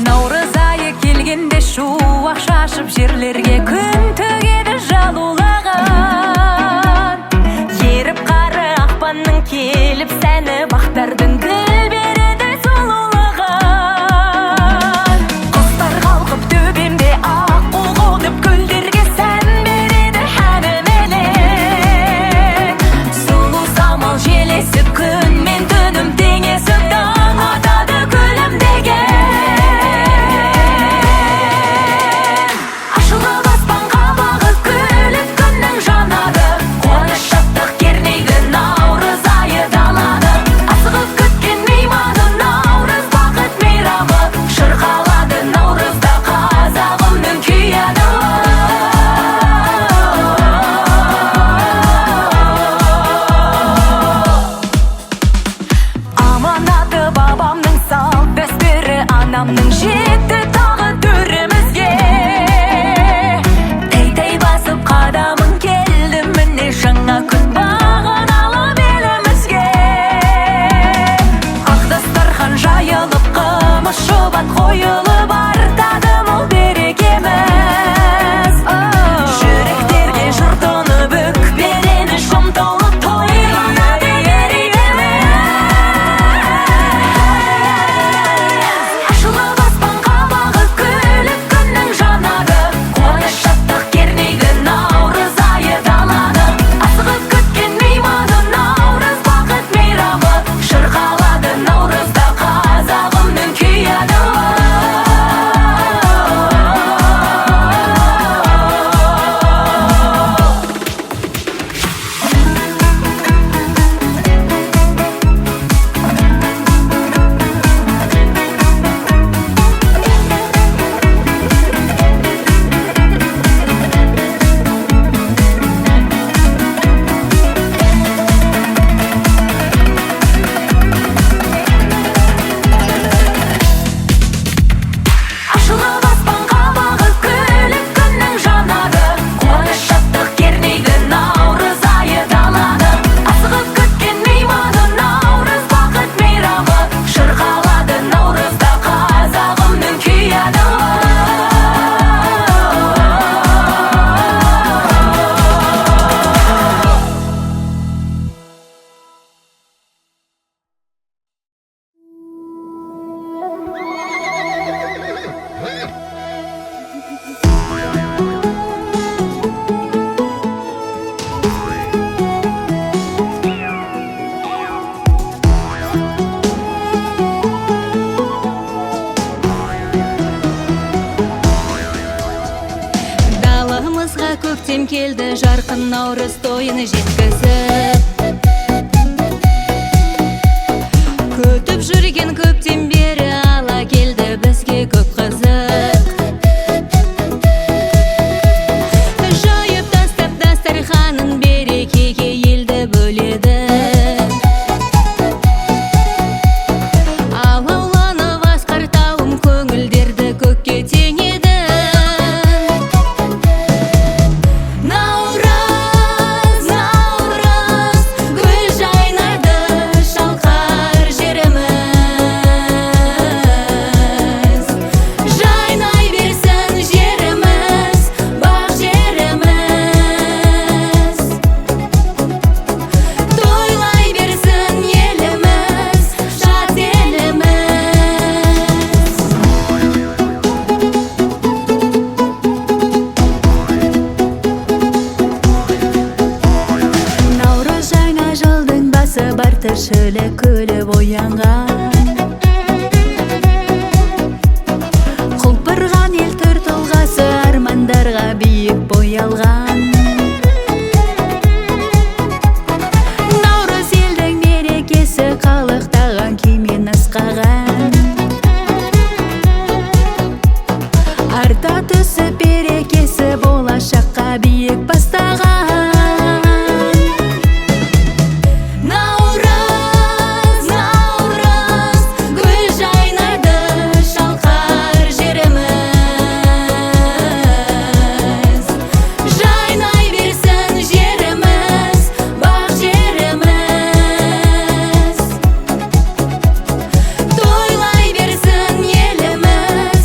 Наурыз айы келгенде шуақ шашып жерлерге күн төгеді жалулаған. Еріп қары ақпанның келіп сәні бақтардың гүл береді сұлулаған. Құстар қалқып төбемде ақ қуғылдып гүлдерге сән береді әніменен. Сұлу самал желесі күн мен түнім теңесіп таң атады күлімдеген. Ашылып аспанға бағып күліп күннің жанады. Қуаныш шаттық кернейді наурыз айы даланы. Асығып күткен мейманы наурыз бақыт мейрамы. Шырқалады наурызда қазағымның күйі. Аманаты бабамның салт дәстүрі, анамның жетті тағы төрімізге. Тәй-тәй басып қадамын келді міне жаңа күн бағын алып елімізге. Ақ дастархан жайылып қымыз шұбат қойылып артады мол берекеміз. Жүректерге жұртынып өкпелені шомтолып тойланады мерекеміз. Ашылып аспанға бағып күліп күннің жанады. Қуаныш шаттық кернейді наурыз айы даланы. Асығып күткен мейманы наурыз бақыт мейрамы. Шырқалады наурызда қазағымның күйі. Ашылып аспанға бағып күліп күннің жанады. Қуаныш шаттық кернейді наурыз айы даланы. Асығып күткен мейманы наурыз бақыт мейрамы. Шырқалады наурызда қазағымның күйі. Даламызға көктем келді, жарқын наурыз тойыны жеткізіп. Күтіп жүрген көптен бері ала келді бізге көп қызық. Жайып тастап дастарханын берекеге елді бөледі. Алауланып асқар тауым көңілдерді көкке теңеді. Наурыз, наурыз, гүл жайнайды шалқар жеріміз. Жайнай берсін жеріміз, бақ жеріміз. Тойлай берсін еліміз, жат еліміз. Наурыз жаңа жылдың басы бар, тіршілік күліп оянған. Құлпырған ел түр тұлғасы армандарға биік боялған. Наурыз елдің мерекесі қалықтаған күймен ысқаған. Арта түсіп берекесі болашаққа биік бастаған. Наурыз, наурыз, гүл жайнайды шалқар жеріміз. Жайнай берсін жеріміз, бақ жеріміз. Тойлай берсін еліміз,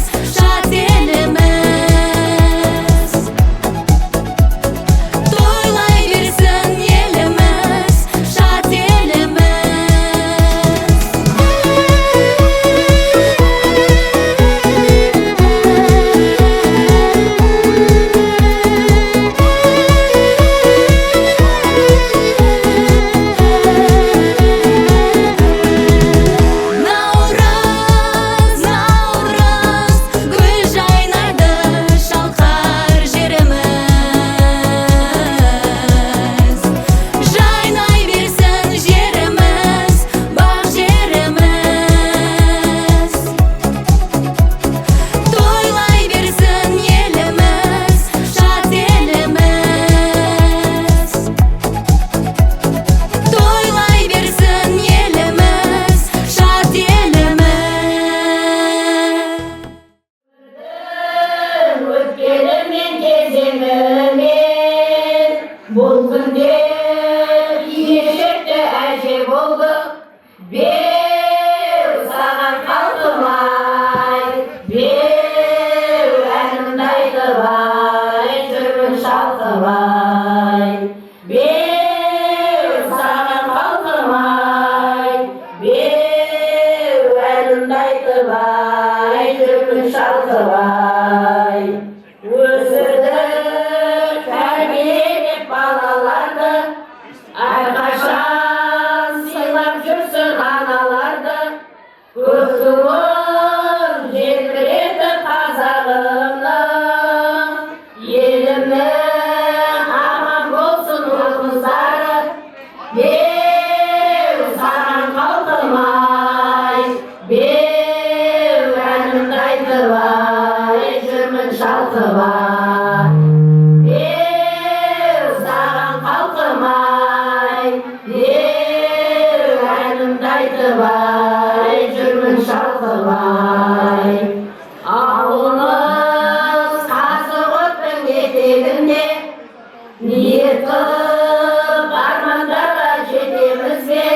ай. Беу саған халқым ай, беу әнімді айтып ай, жүрмін шалқып ай. Өсірді тәрбиелеп балаларды, әрқашан сыйлап жүрсін аналарды. Көк туын желбіретіп қазағымның, елімнің аман болсын ұл-қыздары. Беу саған халқым ай, беу әнімді айтып ай, жүрмін шалқып ай. Беу саған халқым ай, беу әнімді айтып ай, жүрмін шалқып ай. Ауылымыз Қазығұрттың етегінде, ниет қылып армандарға жетеміз бе?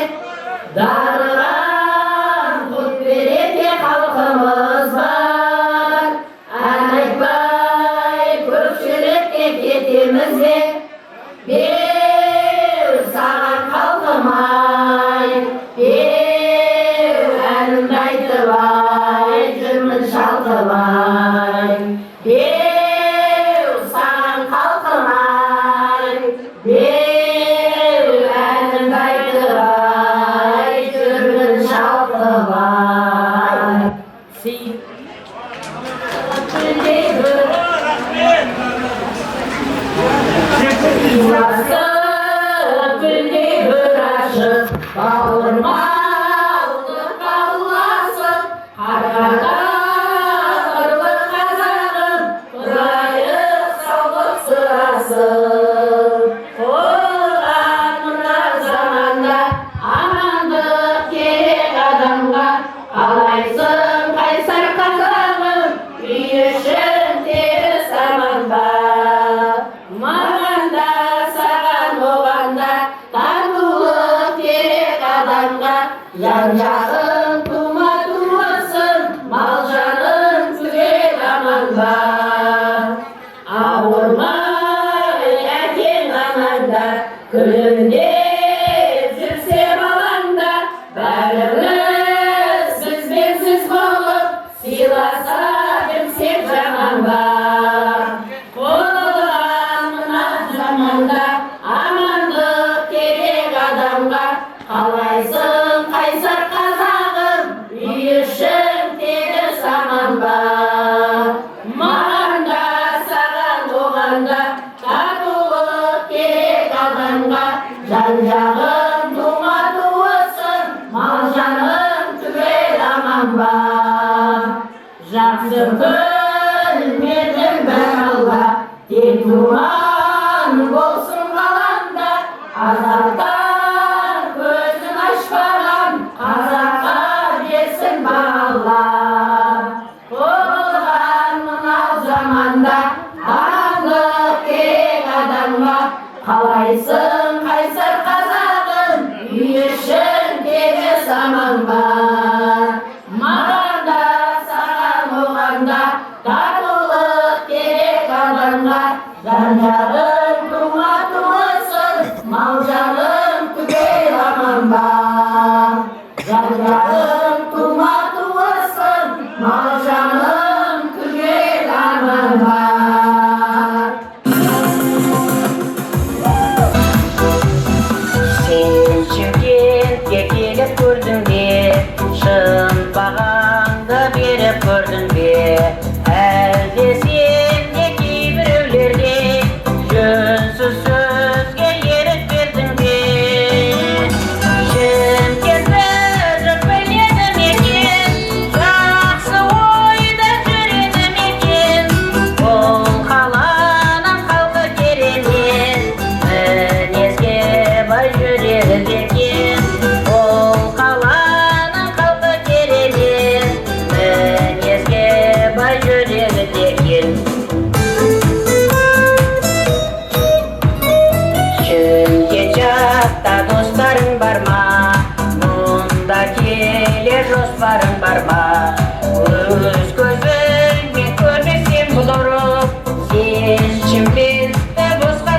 Дарыған құт береке халқымыз бар, ән айтпай көпшілікке кетеміз бе? Беу саған халқым ай, беу әнімді айтып ай, жүрмін шалқып ай. Беу саған халқым ай, беу әнімді айтып ай, жүрмін шалқып ай. Гүлдей бір ашық бауырмалдық ауласып, қарғадан қырлы қазағым, тұрайық саулық сұрасып. Қорған мына заманда амандық керек адамға, қалайсың қайсар қазағым, үй ішін теріс аман ба? Маған да саған оған да татулық керек адамға, жан-жағың тума-туасын, мал-жаның түгел аман ба? Ауырмай әкең анаңда, күлімдеп жүрсе балаңда, бәріміз бізбен сіз болып, сыйласа білсек жаман ба? Қорған мына заманда амандық керек адамға, қалайсың қайсар қазағым, үй ішің теріс аман ба? Маған да саған оған да татулық керек адамға, жан-жағың тума-туысын, мал-жаның түгел аман ба? Жақсы күн бердің бір алла, тек туған болсын ғаламда. Азаптан көзін ашпаған қазаққа берсін бағала. Қорған мынау заманда амандық керек адамға, қалайсың қайсар қазағым, үй ішің теріс аман ба? Маған да саған оған да татулық керек адамға, жан-жағың тума-туысын, мал-жаның түгел аман ба? Жан-жағың тума-туысын, мал-жаның түгел аман ба? Сен Шымкентке келіп көрдің бе? Шын бағаңды беріп көрдің бе? Әлде сен де кейбіреулерде жөнсіз сөзге ерік бердің бе? Шымкентті жұрт біледі мекен, жақсы ойда жүреді мекен. Бұл қаланың халқы керемет, мінезге бай жүреді екен. Бұл қаланың халқы керемет, мінезге бай жүреді екен. Шымкент жақта достарың бар ма? Мұнда келер жоспарың бар ма? Өз көзіңмен көрмесең бұл ұрып, сен Шымкентті босқа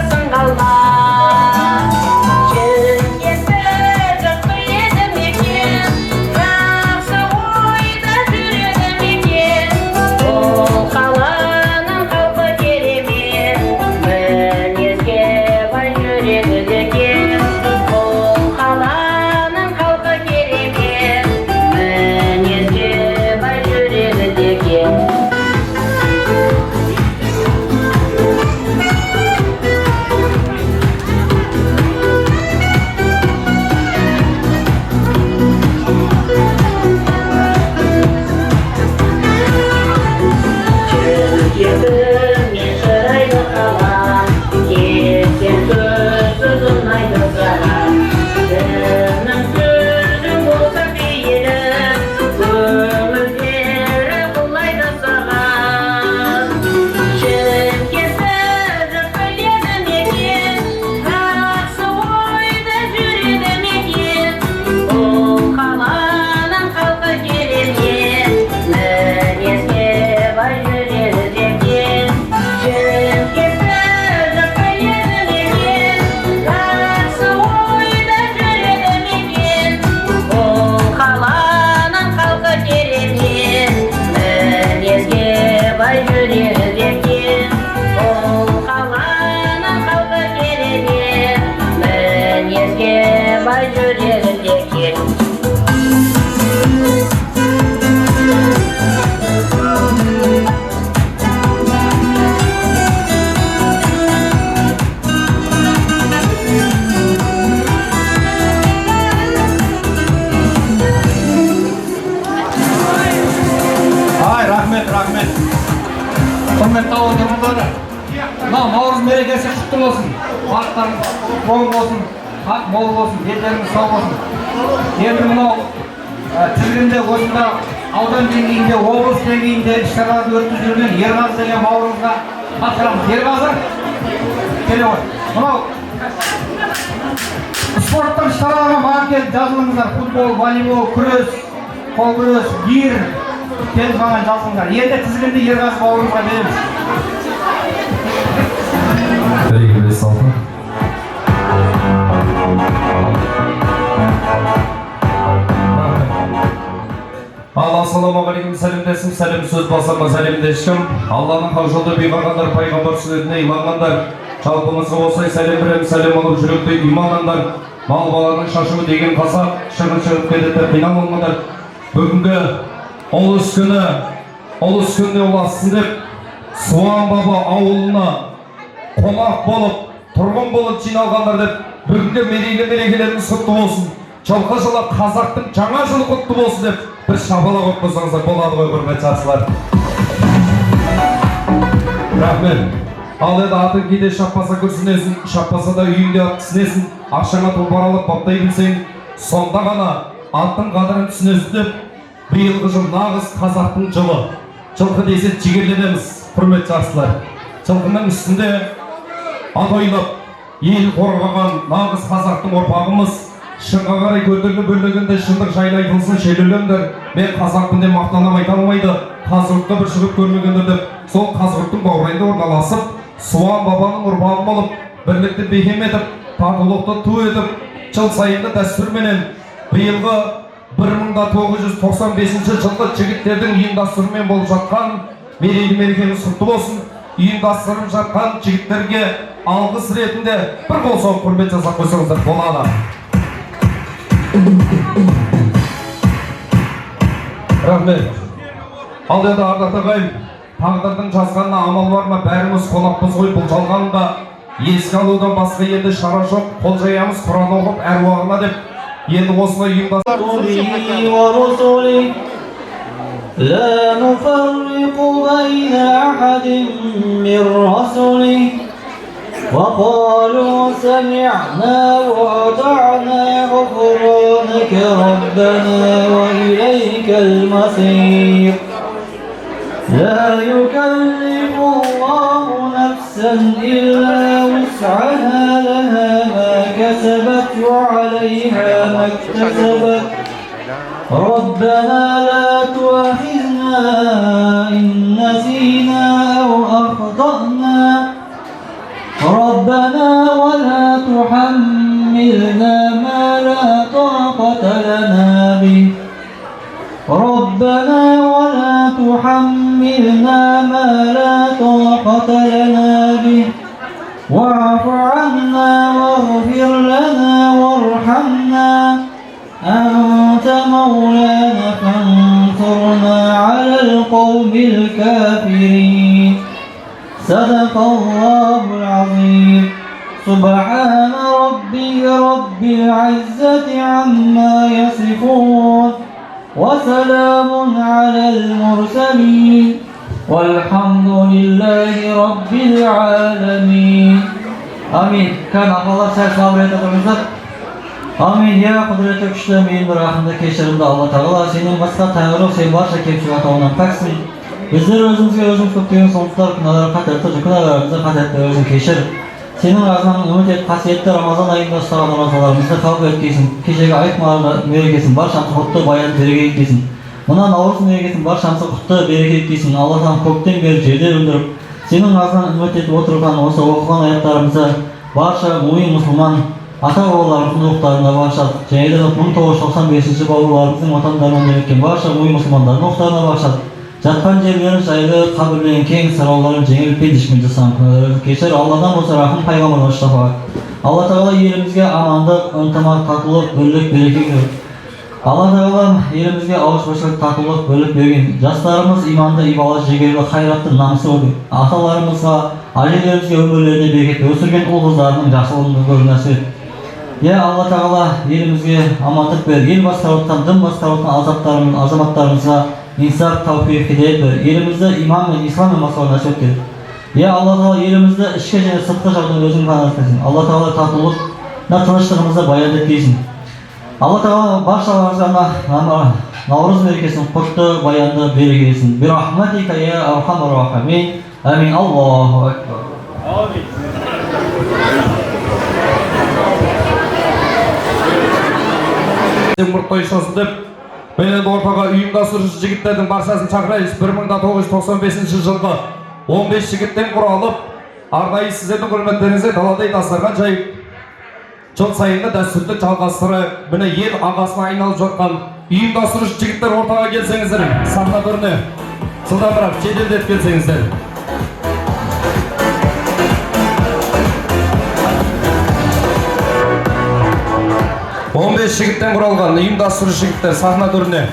Құрметті ауыл тұрғындары, мына Наурыз мерекесі құтты болсын. Бақыттарыңыз мол болсын, хақ мол болсын, елдеріңіз сау болсын. Енді мынау тізгінде осында аудан деңгейінде, облыс деңгейінде іс-шараларды өткізіп жүрген Ерғазы деген бауырымызға тапсырамыз. Ерғазы, келе ғой. Мынау спорттық іс-шараларға маған келіп жазылыңыздар. Футбол, волейбол, күрес, қол күрес, гир келіп маған жазылыңдар. Енді тізгінді Ерғазы бауырымызға береміз. Береке салқын. Ассалаумағалейкум, сәлемдесім, сәлем сөз басарма сәлемдесім. Алланың хақ жолда бейғағандар, пайғамбар сүннетіне иманғандар. Жалпымызға осылай сәлем берем, сәлем алып жүректі иманандар. Мал баланың шашуы деген қазақ, шығып кетті қинам olmaдар. Бүгінгі ұлыс күні оласын деп, Суан баба ауылына қонақ болып, тұрғын болып жиналғандар деп, бүгінгі мерекелеріміз құтты болсын. Жылқы жылы қазақтың жаңа жылы құтты болсын деп, бір шапалақ отпасаңыздар болады ғой, құрметті жақсылар. Рахмет. Ал еді атын кейде шаппаса күрсінесің, шаппаса да үйінде түсінесің, ақшаңа тұлпар алып баптай білсең, сонда ғана аттың қадірін түсінесің деп, биылғы жыл нағыз қазақтың жылы. Жылқы десе жігерленеміз, құрметті жақсылар. Жылқының үстінде ат ойлап, ел қорғаған нағыз қазақтың ұрпағымыз. Шыңға қарай көтеріліп өрлегенде шындық жайлы айтылсын шелеулеңдер. Мен қазақпын деп мақтанып айта алмайды. Қазығұртқа бір шығып көрмегендер деп, сол Қазығұрттың баурайында орналасып, Суан бабаның ұрпағы болып, бірлікті бекем етіп, татулықты ту етіп, жыл сайынғы дәстүрменен биылғы 1995 жылғы жігіттердің ұйымдастыруымен болып жатқан мерейлі мерекеміз құтты болсын. Ұйымдастырып жатқан жігіттерге алғыс ретінде бір қол соғып құрмет жасап қойсаңыздар болады. Рахмет. Ал енді ардақты ағайын, тағдырдың жазғанына амал бар ма? Бәріміз қонақпыз ғой, бұл жалғанға еске алудан басқа енді шара жоқ. Қол жаямыз Құран оқып әруағына деп, енді осылай ұйымдастырып. لا نفرق بين أحد من رسله وقالوا سمعنا وأطعنا غفرانك ربنا وإليك المصير لا يكلف الله نفسا إلا وسعها لها ما كسبت وعليها ما اكتسبت ربنا لا تؤاخذنا إن نسينا أو أخطأنا ربنا ولا تحملنا ما لا طاقة لنا به ربنا ولا تحملنا ما لا طاقة لنا به واعف عنا واغفر لنا وارحمنا أنت مولانا فانصرنا على القوم الكافرين صدق الله العظيم سبحان ربك رب العزة عما يصفون وسلام على المرسلين والحمد لله رب العالمين آمين. كان الله سبحانه Amin ya kudreti güçlü mühim rahmında keşirimde Allah Teala senin başka tanrı sen başka kemşi atağından taksın. Bizler özümüzge özümüz köptüğün sonuçlar kınaları katırtı kınalarımızı katırtı özün keşir. Senin razından ümit et kasiyetli Ramazan ayında ustaralı Ramazanlarımızda kabul etkesin. Keşege ayıtmalarına merekesin barşamsı kutlu bayan bereke etkesin. Buna Navruz merekesin barşamsı kutlu bereke etkesin. Allah'tan kökten beri жерде öndürüp senin razından ümit etip otururken осы okulan ayetlerimizi barşa mümin Müslüman ата-бабаларымыздың рухтарына бағыштадық. Және де 1995 бабаларымыздың отандарынан өткен барша ой мұсылмандардың рухтарына бағыштадық. Жатқан жерлерін жайлы қабірлеген кең сырауларын жеңіліп пендешмен жасаған күнәларымызды кешір. Алладан болса рахым пайғамбар шафаат. Алла Тағала елімізге амандық, ынтымақ, татулық, бірлік, береке берсін. Алла Тағала елімізге ауызбіршілік, татулық, бірлік берген. Жастарымыз иманды, ибалы, жігерлі, қайратты, намысы болды. Аталарымызға, әжелерімізге өмірлеріне берекет өсірген ұл-қыздарының жақсылығын көру нәсіп ет. Ya Allah Teala yerimizge amanlık ver, el bastarlıktan, dın bastarlıktan azamатlarымызға insaf, tavfiq, hidayet ver. Elimizde iman ve İslam ve masalını açıp gel. Ya Allah Teala elimizde işke және сыртқы жағдан өзің пана etsin. Allah Teala татулық, тыныштығымызды баян еткейсін. Allah Teala barchalarımıza Navruz merkezinin kutlu bayanını bergeysin. Bir rahmetika ya arhamar rahimin. Amin. Allahu ekber. Amin. Мұрттайшасын деп, мен енді ортаға ұйымдастырушы жігіттердің баршасын шақырайыз. 1995 жылғы 15 жігіттен құралып, арнайы сіздердің құрметтеріңізге даладай дастархан жайып, жыл сайынғы дәстүрді жалғастыры, міне ел ағасына айналып жатқан ұйымдастырушы жігіттер ортаға келсеңіздер, сахна төріне жылдамырақ жеделдеп келсеңіздер. 15 жігіттен құралған ұйымдастырушы жігіттер сахна төріне.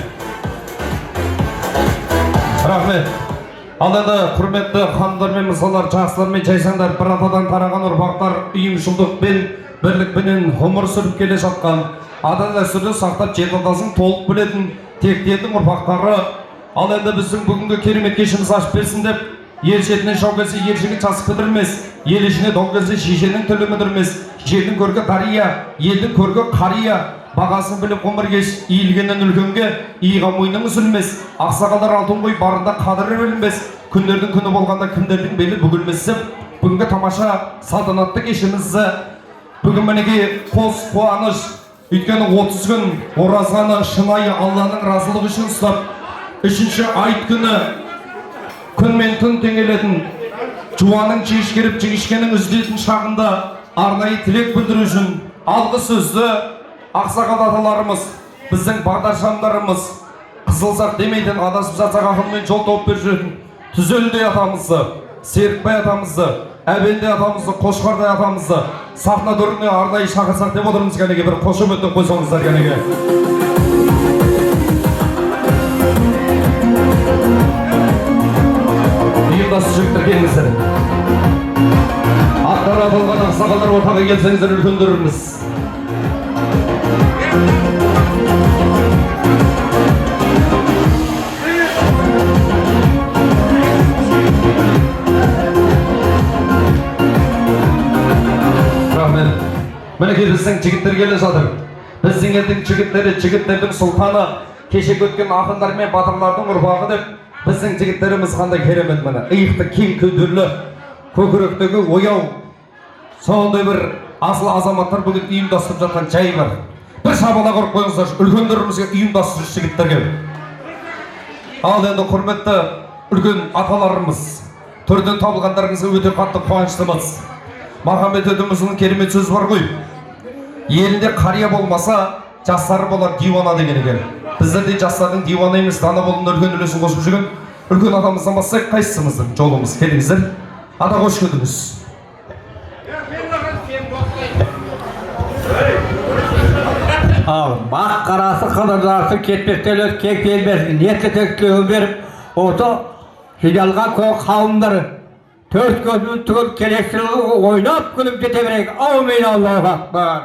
Рахмет. Ал енді құрметті ханымдар мен мырзалар, жақсылар мен жайсаңдар, бір атадан тараған ұрпақтар ұйымшылдықпен, бірлікпенен ғұмыр сүріп келе жатқан, ата дәстүрді сақтап жеті атасын толық білетін тектердің ұрпақтары. Ал енді біздің бүгінгі керемет кешіміз ашып берсін деп, ел шетінен шау келсе ел жігіт жасып бітірмес, ел ішіне дол келсе шешенің тілі мүдірмес, жердің көргі қария, елдің көргі қария, бағасын біліп ғұмыр кеш, иілгеннен үлкенге иыға мойның үзілмес, ақсақалдар алтын қой барында қадірі білінбес, күндердің күні болғанда кімдердің белі бүгілмес деп, бүгінгі тамаша салтанатты кешімізді бүгін мінеге қос қуаныш, өйткені 30 күн оразаны шынайы Алланың разылығы үшін ұстап, 3-ші айт күні күн мен түн теңелетін, жуаның жиішкеріп жіңішкенің үзілетін шағында арнайы тілек білдіру үшін алғы сөзді ақсақал аталарымыз, біздің бағдаршамдарымыз, қызылзақ демейтін адасып жатсақ ақылмен жол тауып беріп жүретін Түзелдей атамызды, Серікбай атамызды, Әбенде атамызды, Қошқардай атамызды сахна төріне арнайы шақырсақ деп отырмыз. Кәнеге бір қошеметтен қойсаңыздар. Кәнеге ұйымдастырушы жігіттер келіңіздер. Аттары аталған ақсақалдар ортаға келсеңіздер үлкендеріміз. Рахмет. Мінекей біздің жігіттер келе жатыр. Біздің елдің жігіттері, жігіттердің сұлтаны, кеше өткен ақындар мен батырлардың ұрпағы деп, біздің жігіттеріміз қандай керемет міне. Иықты кең көтерлі, көкіректегі ояу, сондай бір асыл азаматтар бүгін ұйымдастырып жатқан жай бар. Bir шабала құрып қойыңыздар, үлкендерімізге ұйымдастырушы жігіттерге. Ал енді құрметті үлкен аталарымыз, төрден табылғандарыңызға өте қатты қуаныштымыз. Махамбет өтіміздің керемет сөзі бар ғой. Елінде қария болмаса, жастары болар дивана деген екен. Біздер де жастардың дивана емес, дана болуына үлкен үлесін қосып жүрген үлкен атамыздан бастайық, қайсымыздың жолымыз. Келіңіздер. Ата қош келдіңіз. Бақ қарасы қыдырдарсы кетпестелер кек келбесін, ниетті тектілігін беріп, осы жиналған көк қауымдары төрт көзінің түгіл келесілігі ойнап күліп жете берейік. Аумин, Аллаху акбар.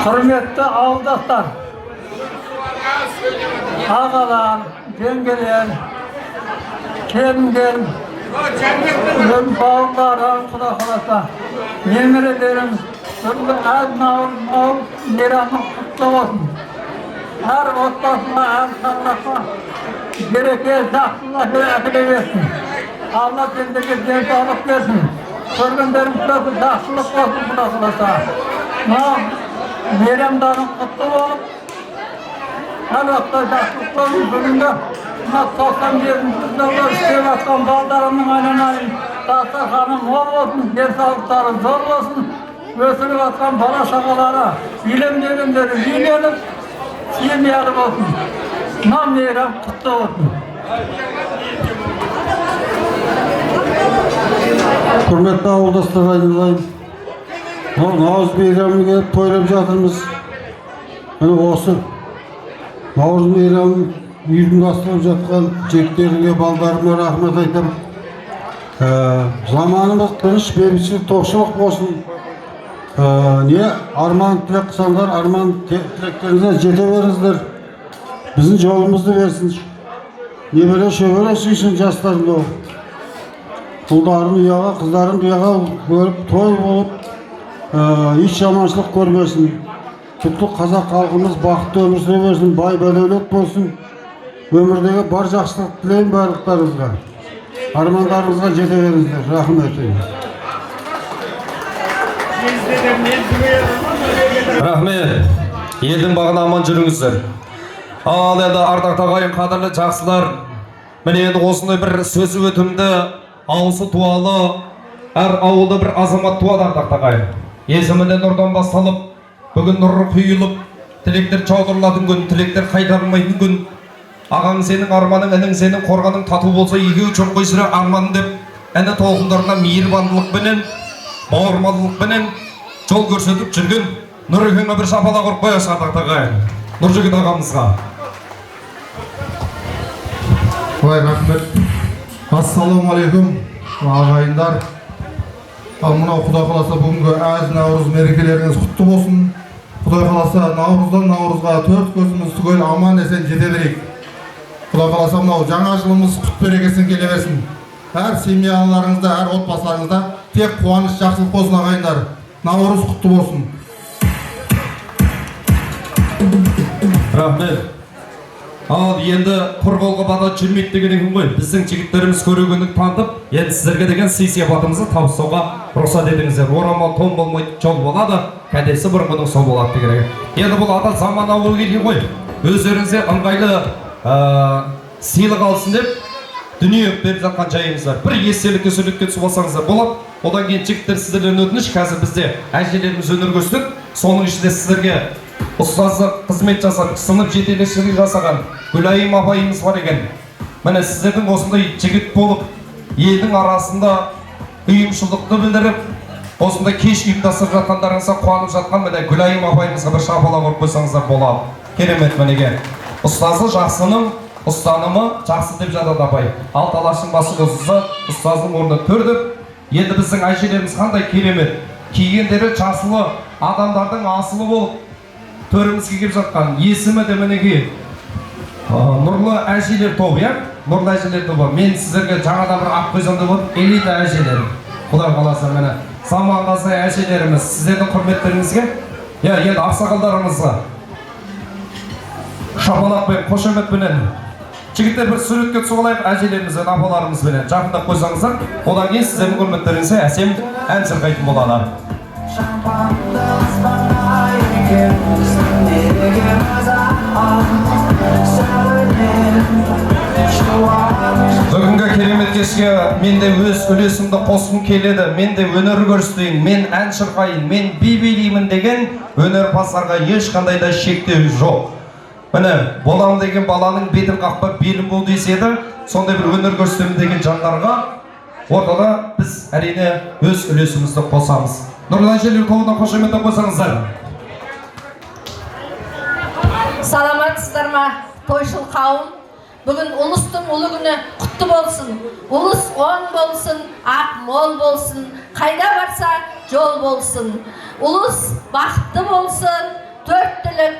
Құрметті ауылдастар, ағалар, жеңгелер, келіндер, өз бауырларым, Құда қаласа, немерелерім, бүгінгі әз мейрамы құтты болсын. Әр отбасына, әр сағлаққа береке, жақсылық әкеле берсін. Алла сендерге денсаулық берсін. Көргендерім көзі жақсылық болсын, Құда қаласа. Мейрамдарың құтты болып, әр уақытта жақсылық болсын. Бүгінгі 97-ші жылғы істеп жатқан балдарымның айналайын, дастарханы мол болсын, денсаулықтары зор болсын. Өсіріп жатқан бала шағалары, үйленбегендері үйленіп, семьялы болсын. Мейрам құтты болсын. Құрметті ауылдастар, айналайын. Наурыз мейрамын келіп тойлап жатырмыз. Осы Наурыз мейрамын ұйымдастырып жатқан жігіттерге, балдарыма рахмет айтамын. Заманымыз тыныш, бейбітшілік, тоқшылық болсын. не арман тілек қылсаңдар, арман тілектеріңізге жете беріңіздер. Біздің жолымызды берсін. Небеле шөбере сүйсін жастарымды. Ұлдарым ұяға, қыздарым ұяға көріп, той болып, еш жаманшылық көрмесін. Құтты қазақ халқымыз бақытты өмір сүре берсін, бай бәлеулет болсын. Өмірдегі бар жақсылық тілеймін барлықтарыңызға. Армандарыңызға жете беріңіздер. Рахмет. Рахмет. Елдің бағына аман жүріңіздер. Ал енді ардақты ағайын, қадірлі жақсылар, міне енді осындай бір сөзі өтімді, ауысы туалы, әр ауылда бір азамат туады ардақты ағайын. Есімінен нұрдан басталып, бүгін нұры құйылып, тілектер жаудырылатын күн, тілектер қайтарылмайтын күн. Ағаң сенің арманың, інің сенің қорғаның тату болса, екеуі чоң қойсыра арман деп, әні толқындарына мейірбандылықпенен, бауырмалдылықпенен жол көрсетіп жүрген Нұрекеңе бір шапалақ ұрып қоясыз ардақты ағайын. Нұржігіт ағамызға. Ой, рахмет. Ассалаумағалейкум, ағайындар. Ал мынау Құдай қаласа бүгінгі әз Наурыз мерекелеріңіз құтты болсын. Құдай қаласа Наурыздан Наурызға төрт көзіміз түгел аман есен жете берейік. Құдай қаласа мынау жаңа жылымыз құт берекесін келе берсін. Әр семьяларыңызда, әр отбасыларыңызда тек қуаныш, жақсылық болсын ағайындар. Наурыз құтты болсын. Рахмет. Ал енді құр қолға бата жүрмейді деген екен ғой. Біздің жігіттеріміз көрегендік танытып, енді сіздерге деген сый-сияпатымызды табыстауға рұқсат етіңіздер. Орамал тон болмайды, жол болады, кәдесі бұрынғының сол болады деген екен. Енді бұл ата заманауи келген ғой. Өздеріңізге ыңғайлы сыйлық алсын деп дүние беріп жатқан жайымыз бар. Бір естелікке суретке түсіп алсаңыздар болады. Одан кейін жігіттер сіздерден өтініш, қазір бізде әжелеріміз өнер көрсетеді. Соның ішінде сіздерге ұстаздық қызмет жасап, сынып жетекшілік жасаған Гүлайым апайымыз бар екен. Міне сіздердің осындай жігіт болып, елдің арасында ұйымшылдықты білдіріп, осындай кеш ұйымдастырып жатқандарыңызға қуанып жатқан міне Гүлайым апайымызға бір шапалақ ұрып қойсаңыздар болады. Керемет мінеге. Ұстазы жақсының, ұстанымы жақсы деп жатады апай. Ал талаштың басы қосылса, ұстаздың орны төр деп. Енді біздің әжелеріміз қандай керемет. Кигендері жасылы, адамдардың асылы болып төрімізге келіп жатқан. Есімі де мінеге Нұрлы әжелер тобы, иә? Нұрлы әжелер тобы. Мен сіздерге жаңадан бір ақ қойсам деп отыр, элита әжелер. Құдай қаласа мені. Заманға сай әжелеріміз, сіздердің құрметтеріңізге, енді ақсақалдарымызға шапалақпен, қошеметпенен жігіттер бір суретке түсіп алайық, әжелерімізбен, апаларымызбен жақындап қойсаңыздар, одан кейін сіздердің құрметтеріңізге әсем ән шырқайтын болады. Бүгінгі керемет кешке мен де өз үлесімді қосқым келеді. Мен де өнер көрсетейін, мен ән шырқайын, мен би билеймін деген өнерпаздарға ешқандай да шектеу жоқ. Міне, болам деген баланың бетін қақпап белім бол деседі, сондай бір өнер көрсетемін деген жандарға ортада біз әрине өз үлесімізді қосамыз. Нұрлы әжелер тобына қошеметтеп қойсаңыздар. Саламатсыздар ма, тойшыл қауым? Бүгін ұлыстың ұлы күні құтты болсын. Ұлыс оң болсын, ақ мол болсын, қайда барса жол болсын. Ұлыс бақытты болсын, төрттілік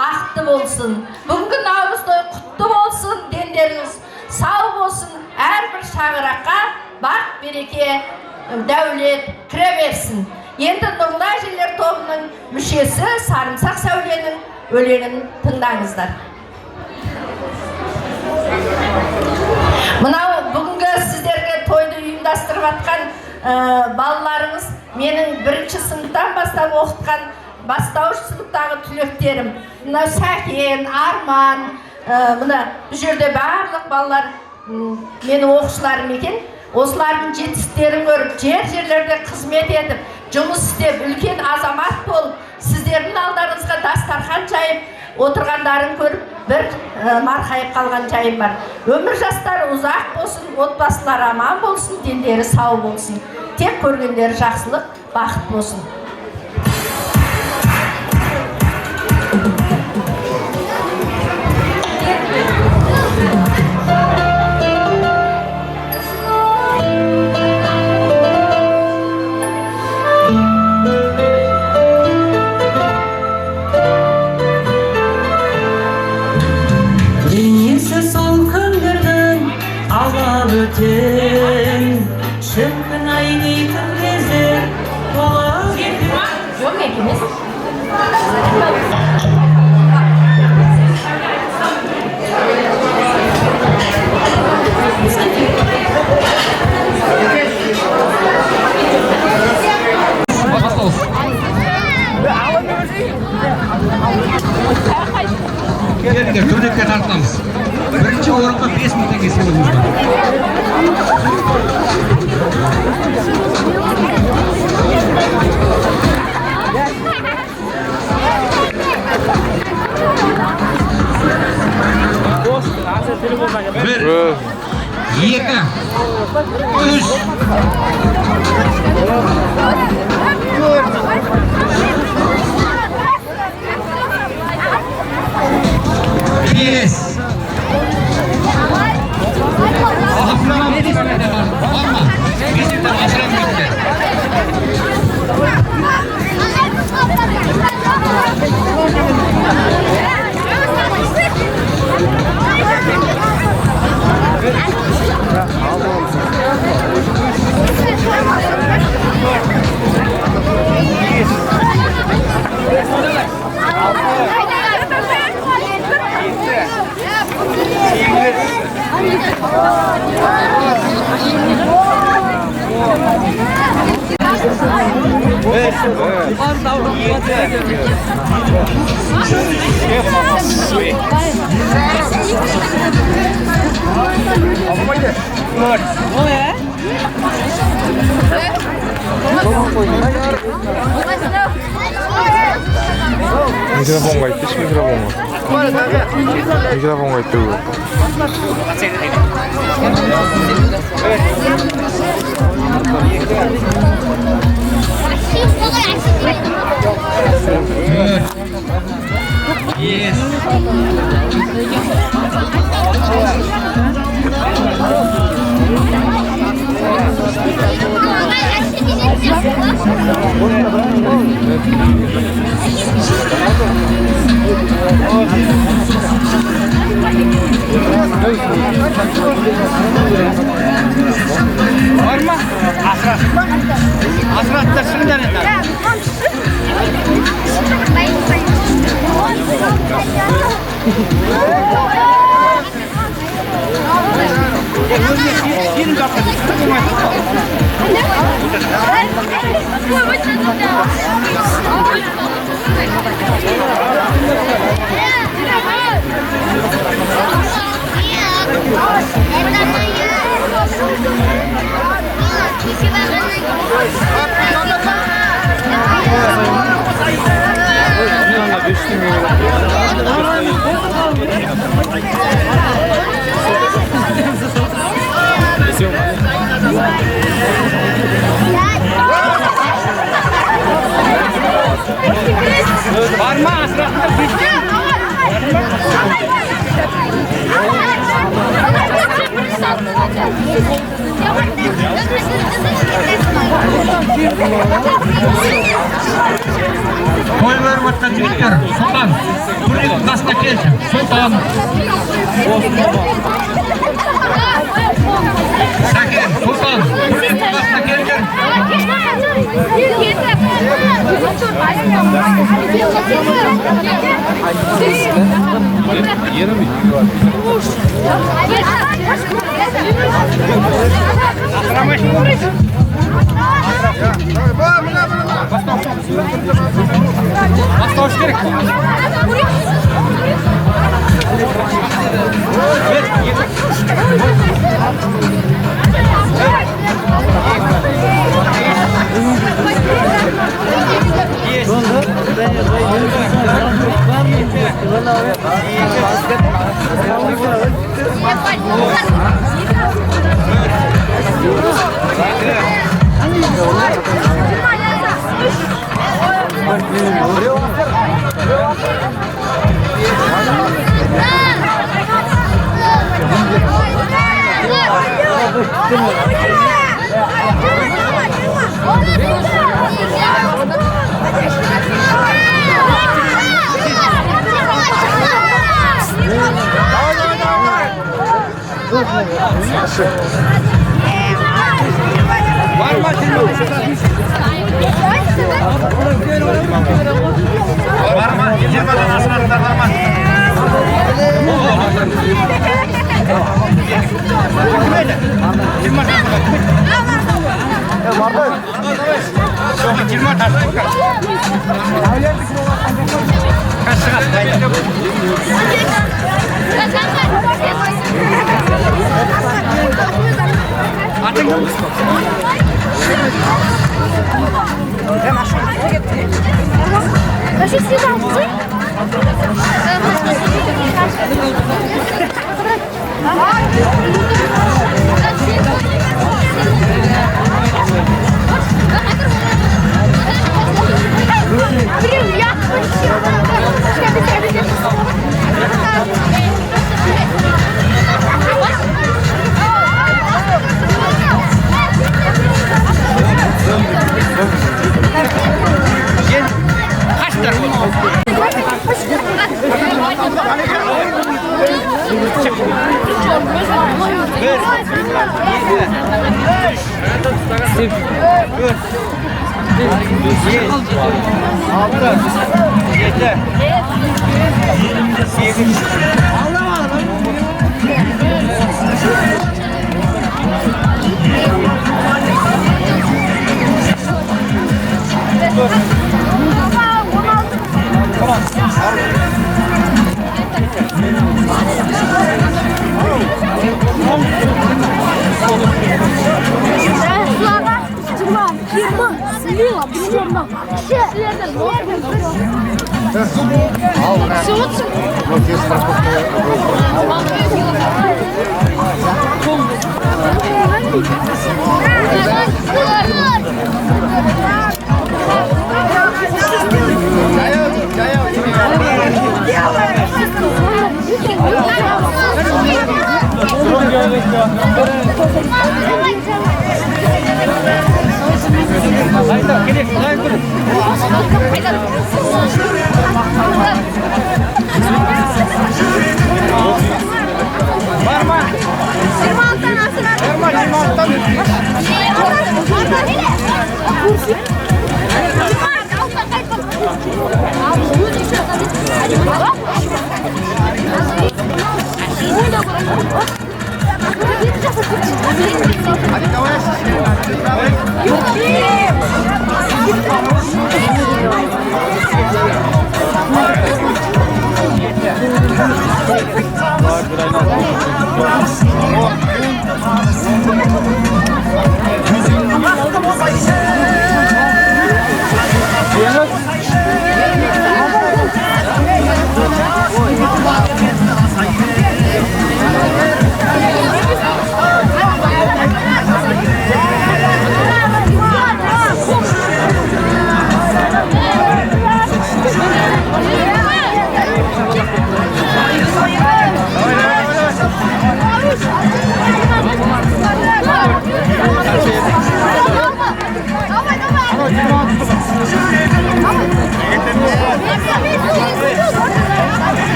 ақты болсын. Бүгінгі Наурыз той құтты болсын, дендеріңіз сау болсын, әрбір шаңыраққа бақ береке, дәулет кіре берсін. Енді Нұрлы әжелер тобының мүшесі Сарымсақ Сәуленің өлеңін тыңдаңыздар. Мынау бүгінгі сіздерге тойды ұйымдастырып жатқан балаларыңыз менің бірінші сыныптан бастап оқытқан бастауыш сыныптағы түлектерім. Мына Сәкен, Арман, мына бұл жерде барлық балалар менің оқушыларым екен. Осылардың жетістіктерін көріп, жерлерде қызмет етіп, жұмыс істеп, үлкен азамат болып, сіздердің алдарыңызға дастархан жайып отырғандарын көріп, бір марқайып қалған жайым бар. Өмір жастары ұзақ болсын, отбасылар аман болсын, дендері сау болсын. Тек көргендері жақсылық, бақыт болсын. öten şıkkın aynitin gezer ola getir Yok ikimiz. Келіңдер, турникке тартамыз. Бірінші орынға 5.000 теңге сыйлығымыз бар. Bir, екі, үш. Yes. Ahıflanan bir tane de var. Ama bizim de aşıram gitti. Microfone가 있대, 미크로폰가 있다고. Yes. Var mı? Asrat mı? Asrat da şundan eder. Var mı asratında bitti? Koy vermekte Twitter, Sultan. Buraya kasına gelsin, Sultan. Sakin, Sultan. Buraya kasına gelsin. Бастауыш керек.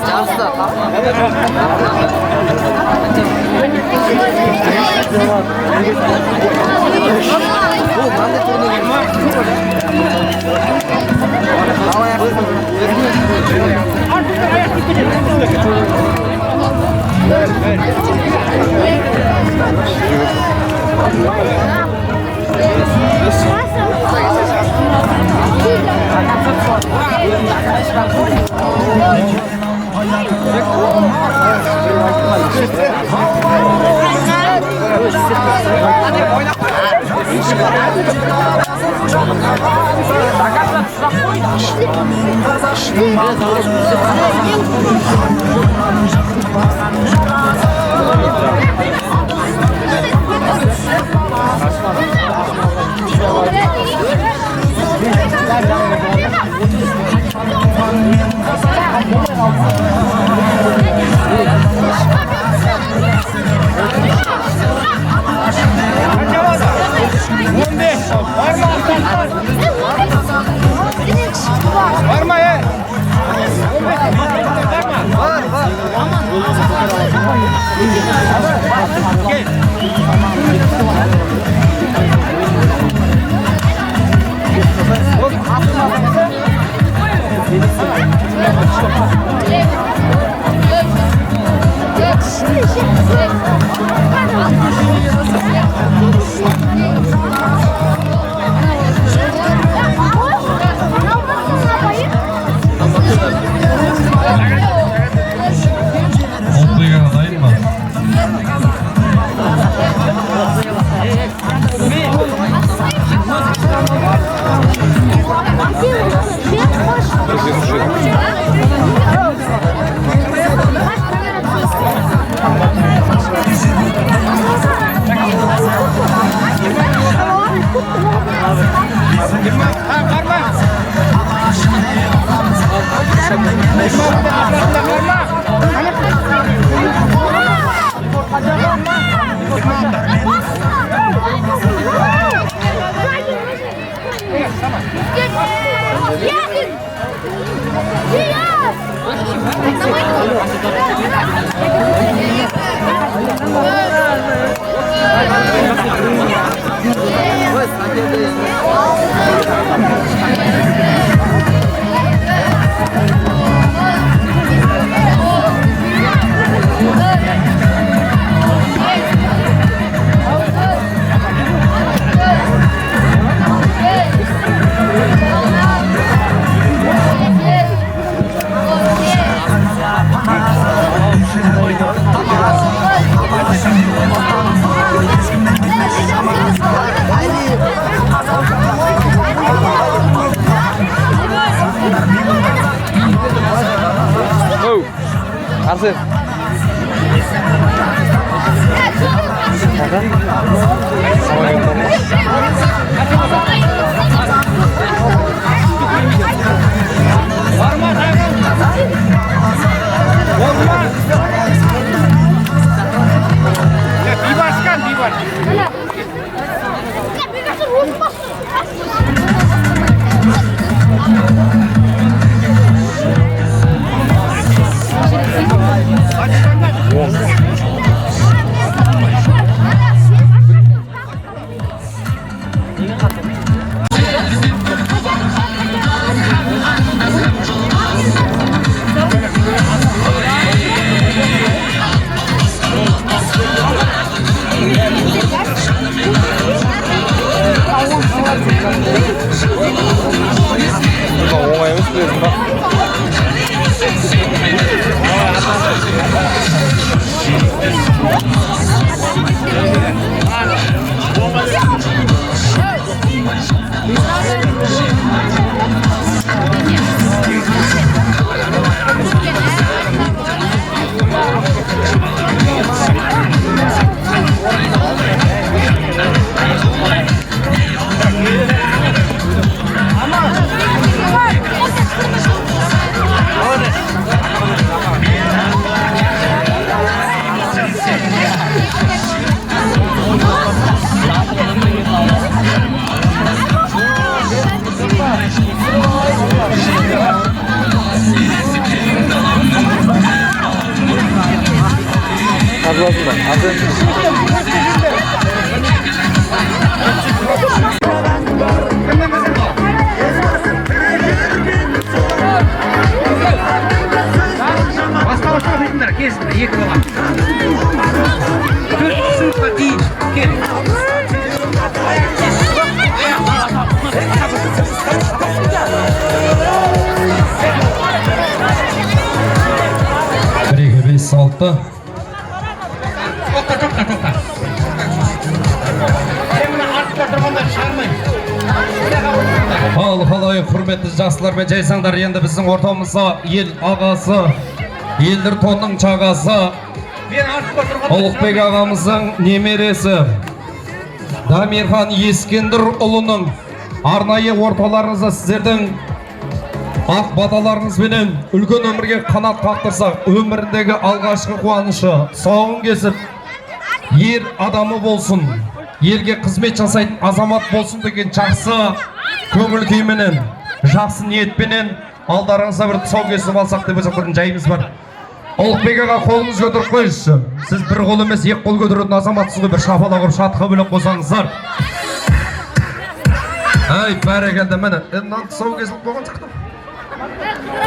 Jasna, Hazır olsun. Hazır. Басқа оқитындар келсін, 2 бала. 4 сыныпқа дейін кел. Біреге 5-6. Тоқта. Сен мына артта тұрғандар шығармайын. Ал қалай құрметті жастар мен жайсаңдар, енді біздің ортамызға ел ағасы, елдір тонның чағасы, Ұлықбек ағамыздың немересі Дамирхан Ескендір ұлының арнайы орталарыңызда сіздердің ақ баталарыңызбенен үлкен өмірге қанат қақтырсақ, өміріндегі алғашқы қуанышы, сауын кесіп, ер адамы болсын, елге қызмет жасайтын азамат болсын деген жақсы көңіл күйменен, жақсы ниетпенен алдарыңызда бір тұсау кесіп алсақ деп жатқан жайымыз бар. Ұлықбек аға, қолыңыз көтеріп қойыңызшы. Сіз бір қол емес, 2 қол көтеретін азаматсыз ғой, бір шапалақ ұрып шатқа бөлек қосаңыздар. Ай, бәрекелді, міне. Мынаны тұсау кесіліп болған шықты.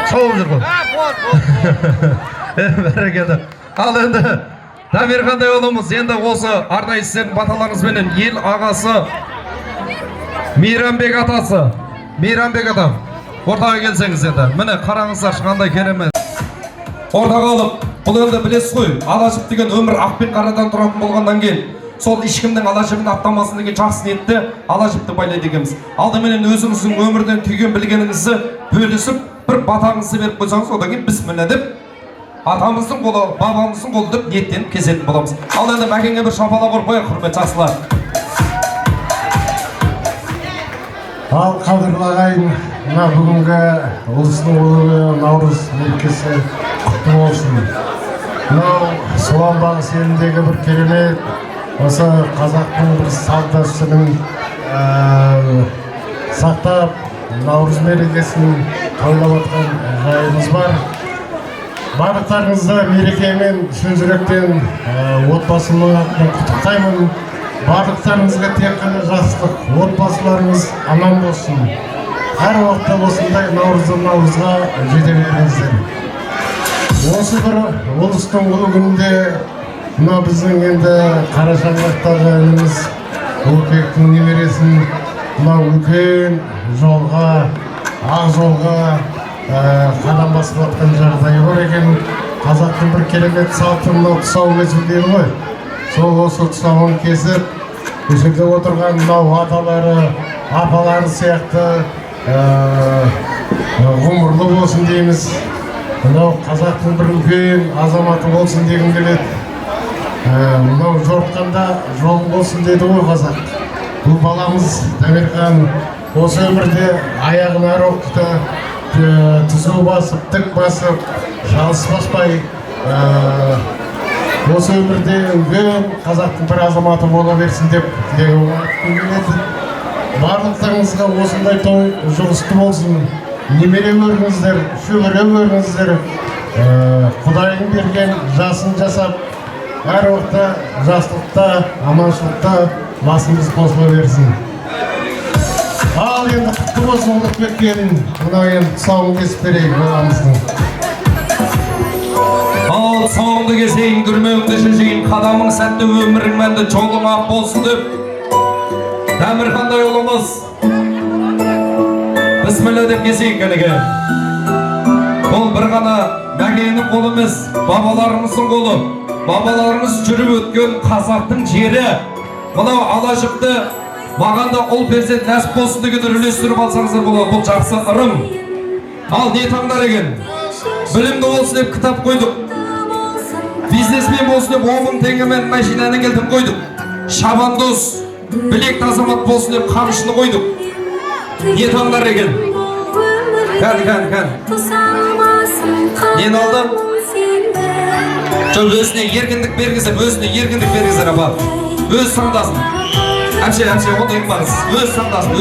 Шауып жүр ғой. Бәрекелді. Ал енді Дамирхандай ұлымыз енді осы арнайы сіздердің баталарыңызбенен ел ағасы Мейрамбек атасы, Мейрамбек атам, ортаға келсеңіз енді. Міне қараңыздар, қандай керемет. Ортаға алып, бұл енді білесіз ғой, алашып деген өмір ақ пен қарадан тұратын болғаннан кейін, сол ешкімнің алашыбын аттамасын деген жақсы ниетті алашыпты байлайды екенбіз. Алдыменен өзіңіздің өмірден түйген білгеніңізді бөлісіп, бір батаңызды беріп қойсаңыз, одан кейін бісміллә деп атамыздың қолы, бабамыздың қолы деп ниеттеніп kesетін боламыз. Ал енді мәкеңе бір шапалақ ұрып қояйық, құрметті жастар. Ал қадірлі ағайын, мына бүгінгі ұлыстың ұлы Наурыз мерекесі құтты болсын. Мынау Суан Бағыс еліндегі бір керемет, осы қазақтың бір салт-дәстүрін сақтап, Наурыз мерекесін тойлап жатқан жайымыз бар. Барлықтарыңызды мерекемен шын жүректен отбасымның атынан құттықтаймын. Барлықтарыңызға тек қана жақсылық, отбасыларыңыз аман болсын. Әр уақытта осындай наурызға жете беріңіздер. Осы бір ұлыстың ұлы күнінде мына біздің енді қара шаңырақтағы ініміз Ұлықбектің немересін мына үлкен жолға, ақ жолға қадам басып жатқан жағдайы бар екен. Қазақтың бір керемет салты мынау тұсау кесу дейді ғой. Сол осы тұсауын кесіп, осы жерде отырған мынау аталары, апалары сияқты ғұмырлы болсын дейміз. Мынау қазақтың бір үлкен азаматы болсын дегім келеді. Мынау жортқанда жол болсын деді ғой қазақ. Бұл баламыз Дамирхан осы өмірде аяғын әр уақытта түзу басып, тік басып, шалыс баспай осы өмірде үлкен қазақтың бір азаматы бола берсін деп тілегім келеді. Барлықтарыңызға осындай той жұғысты болсын. Немере көріңіздер, шөбере көріңіздер. Құдайың берген жасын жасап, әр уақытта жастықта, аманшылықта басымыз қосыла берсін. Ал енді құтты болсын Ұлықбек келін. Мына енді тұсауын кесіп берейік баламыздың. Ал соңды кесейін, күрмеуіңді шешейін, қадамың сәтті, өмірің мәнді, жолың ақ болсын деп Дамирхандай ұлымыз бісміллә деп кесейік кәніге. Бұл бір ғана мәкеңнің қолы емес, бабаларымыздың қолы. Бабаларымыз жүріп өткен қазақтың жері. Мынау алашыпты маған да ұл перзент нәсіп болсын деген үлестіріп алсаңыздар болады. Бұл жақсы ырым. Ал не таңдар екен? Білімді болсын деп кітап қойдық. Бизнесмен болсын деп 10 мың теңгемен машинаны келдім қойдық. Шабандоз, білекті азамат болсын деп қамшыны қойдық. Не таңдар екен? Кән. Нені алды? Жоқ, өзіне ергіндік бергізіп, апа. Өз саңдасын. Әмше, оны ең өз саңдасын.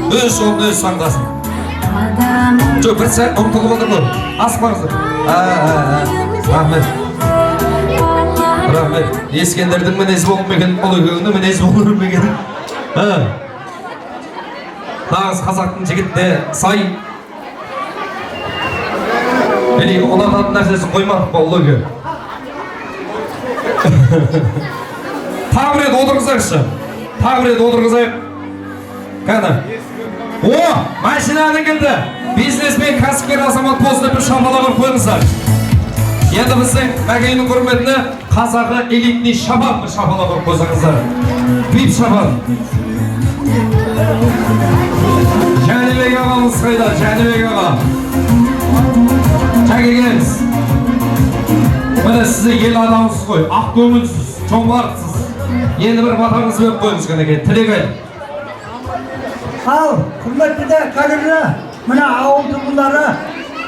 Өз жолын өз саңдасын. Жоқ, бір сәт ұмтылып отыр ғой. Асып бағыздар. Рахмет. рахмет. Ескендердің мінез болып мекен, ұлы мінез болып мекен. Нағыз қазақтың жігітіне сай. Мені ұнататын нәрсесін қоймадық па ұлы ке. Тағы бір рет отырғызайықшы. Тағы бір рет отырғызайық. Қана. О, машинаның келді. Бизнесмен кәсіпкер азамат болсын бір шапалағыр қойыңыздар. Енді біздің Мәкейдің құрметіне қазағы элитный шабан бір шапалағыр қойсаңыздар. Бип шабан. Жәнібек ағамыз қайда? Жәнібек аға. Жәке келіңіз. Міне сізді ел адамсыз қой. Ақ көңілсіз, жомарсыз. Енді бір батаңыз беріп қойыңыз кәнеке. Тілек айт. Ал, құрметті де қадірлі, мына ауыл тұрғындары,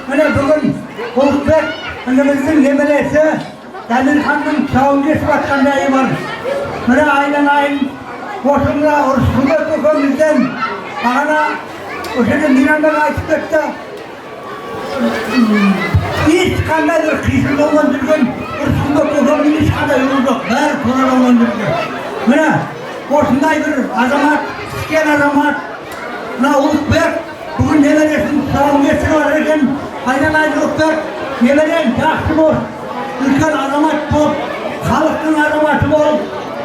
міне бүгін Ұлықбек ініміздің немересі Дәмелханның тұсауын кесіп атқан жайы бар. Міне айналайын осында Ұрысқұлбек көкемізден бағана осы Мейрамбек айтып кетті. Ешқандай бір қисын болған жүрген Ұрысқұлбек көкемнің ешқандай ұлы жоқ, бәрі тура болған жүрген. Міне осындай бір азамат, піскен азамат, мына Ұлықбек бүгін немересінің тұсауын кесіп алар екен. Айналайын Ұлықбек, немерең жақсы бол, үлкен азамат бол, халықтың азаматы бол,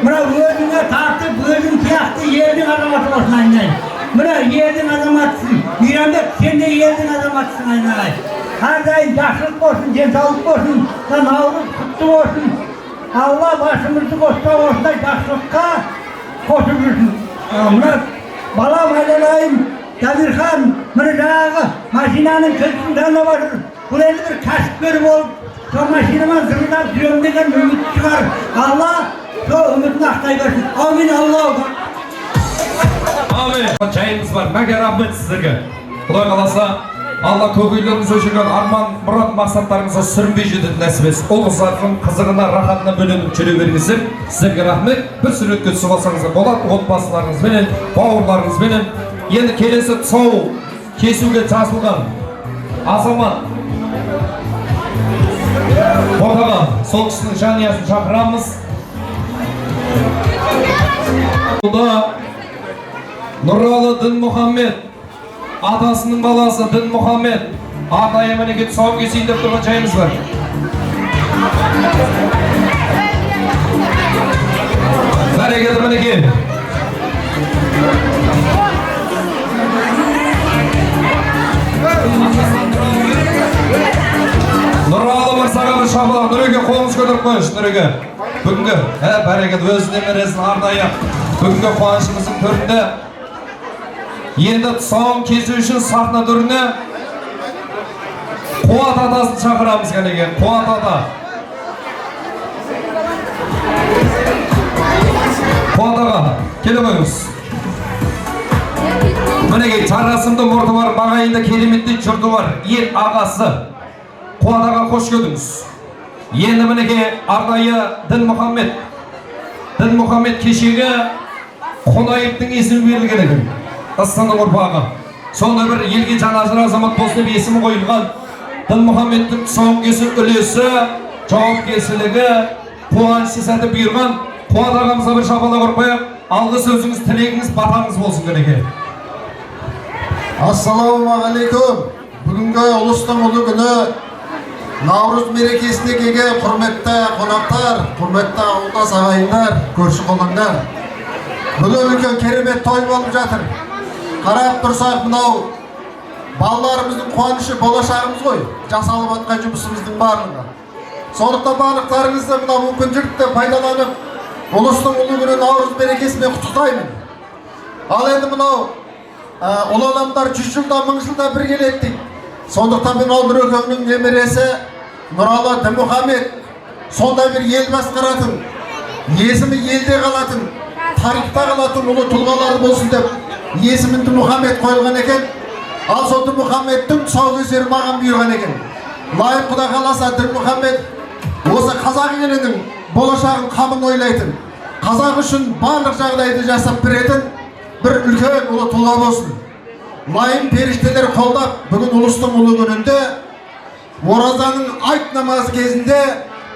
мына өзіңе тартып, өзің сияқты елдің азаматы болсын айналайын. Мына елдің азаматысың, Мейрамбек, сен де елдің азаматысың айналайын. Әрдайым жақсылық болсын, денсаулық болсын, наурыз құтты болсын. Алла басымызды қосса осындай жақсылыққа қосып жүрсін. Мына балам айналайын, Дәмелхан, міне жаңағы машинаның кілтін таңдап жатыр. Бұл енді бір кәсіпкер болып, сол машинамен зырылдап жүремін деген үміт шығар. Алла сол үмітін ақтай берсін. Амин Аллаху. Амин. Жайымыз бар. Мәке рахмет сіздерге. Құдай қаласа, Алла көкейлеріңіз өшірген арман, мұрат мақсаттарыңызға сүрінбей жететін нәсіп етсін. Ол қыздардың қызығына, рахатына бөленіп жүре беріңіздер. Сіздерге рахмет. Bir суретке түсіп алсаңыздар болады. Отбасыларыңызбенен, бауырларыңызбенен. Енді келесі тұсау кесуге жасылған азамат ортаға сол кісінің жанұясын шақырамыз. Бұда Нұралы Дінмұхаммед, атасының баласы Дінмұхаммед, атайы мінеке тұсауын кесейін деп тұрған жайымыз бар. Бәрекелді мінеке. Нұралы мырзаға бір шапалақ, Нұреке қолыңыз көтеріп қойыңыз, Нұреке. Бүгінгі, бәрекелді өз немересін арнайы бүгінгі қуанышымыздың төрінде енді тұсауын кесу үшін сахна төріне Қуат атасын шақырамыз кәнеке, Қуат ата. Қуат аға, келе қойыңыз. Мінеке, жарасымды мұрты бар, мағайында кереметтей жұрты бар, ел ағасы. Қуат аға қош келдіңіз. Енді мінеке арнайы Дінмұхаммед кешегі Қонаевтың есімі берілген екен. Астанның ұрпағы. Сонда бір елге жанашыр азамат болсын деп есімі қойылған. Дінмұхаммедтің тұсауын кесу үлесі, жауапкершілігі, қуанышы сәті бұйырған. Қуат ағамызға бір шапалақ ұрпайық. Алғы сөзіңіз, тілегіңіз, батаңыз болсын кәнеке. Ассалаумағалейкум. Бүгінгі ұлыстың ұлы күні Наурыз мерекесіне келген құрметті қонақтар, құрметті ауылдас ағайындар, көрші қолаңдар. Бүгін үлкен керемет той болып жатыр. Қарап тұрсақ, мынау балаларымыздың қуанышы, болашағымыз ғой, жасалып жатқан жұмысымыздың барлығы. Сондықтан барлықтарыңызды мына мүмкіншілікті пайдаланып, ұлыстың ұлы күні Наурыз мерекесімен құттықтаймын. Ал енді мынау ұлы адамдар 100 жылда, 1000 жылда бір келеді дейді. Сондықтан мен Нұрекеңнің немересі Нұралы Дінмұхаммед сондай бір ел басқаратын, есімі елде қалатын, тарихта қалатын ұлы тұлғалар болсын деп есімін Дінмұхаммед қойылған екен. Ал сол Дінмұхаммедтің тұсаукесері маған бұйырған екен. Лайым Құда қаласа Дінмұхаммед осы қазақ елінің болашағын қамын ойлайтын, қазақ үшін барлық жағдайды жасап беретін бір үлкен ұлы тұлға болсын. Лайым періштелер қолдап, бүгін ұлыстың ұлы күнінде оразаның айт намазы кезінде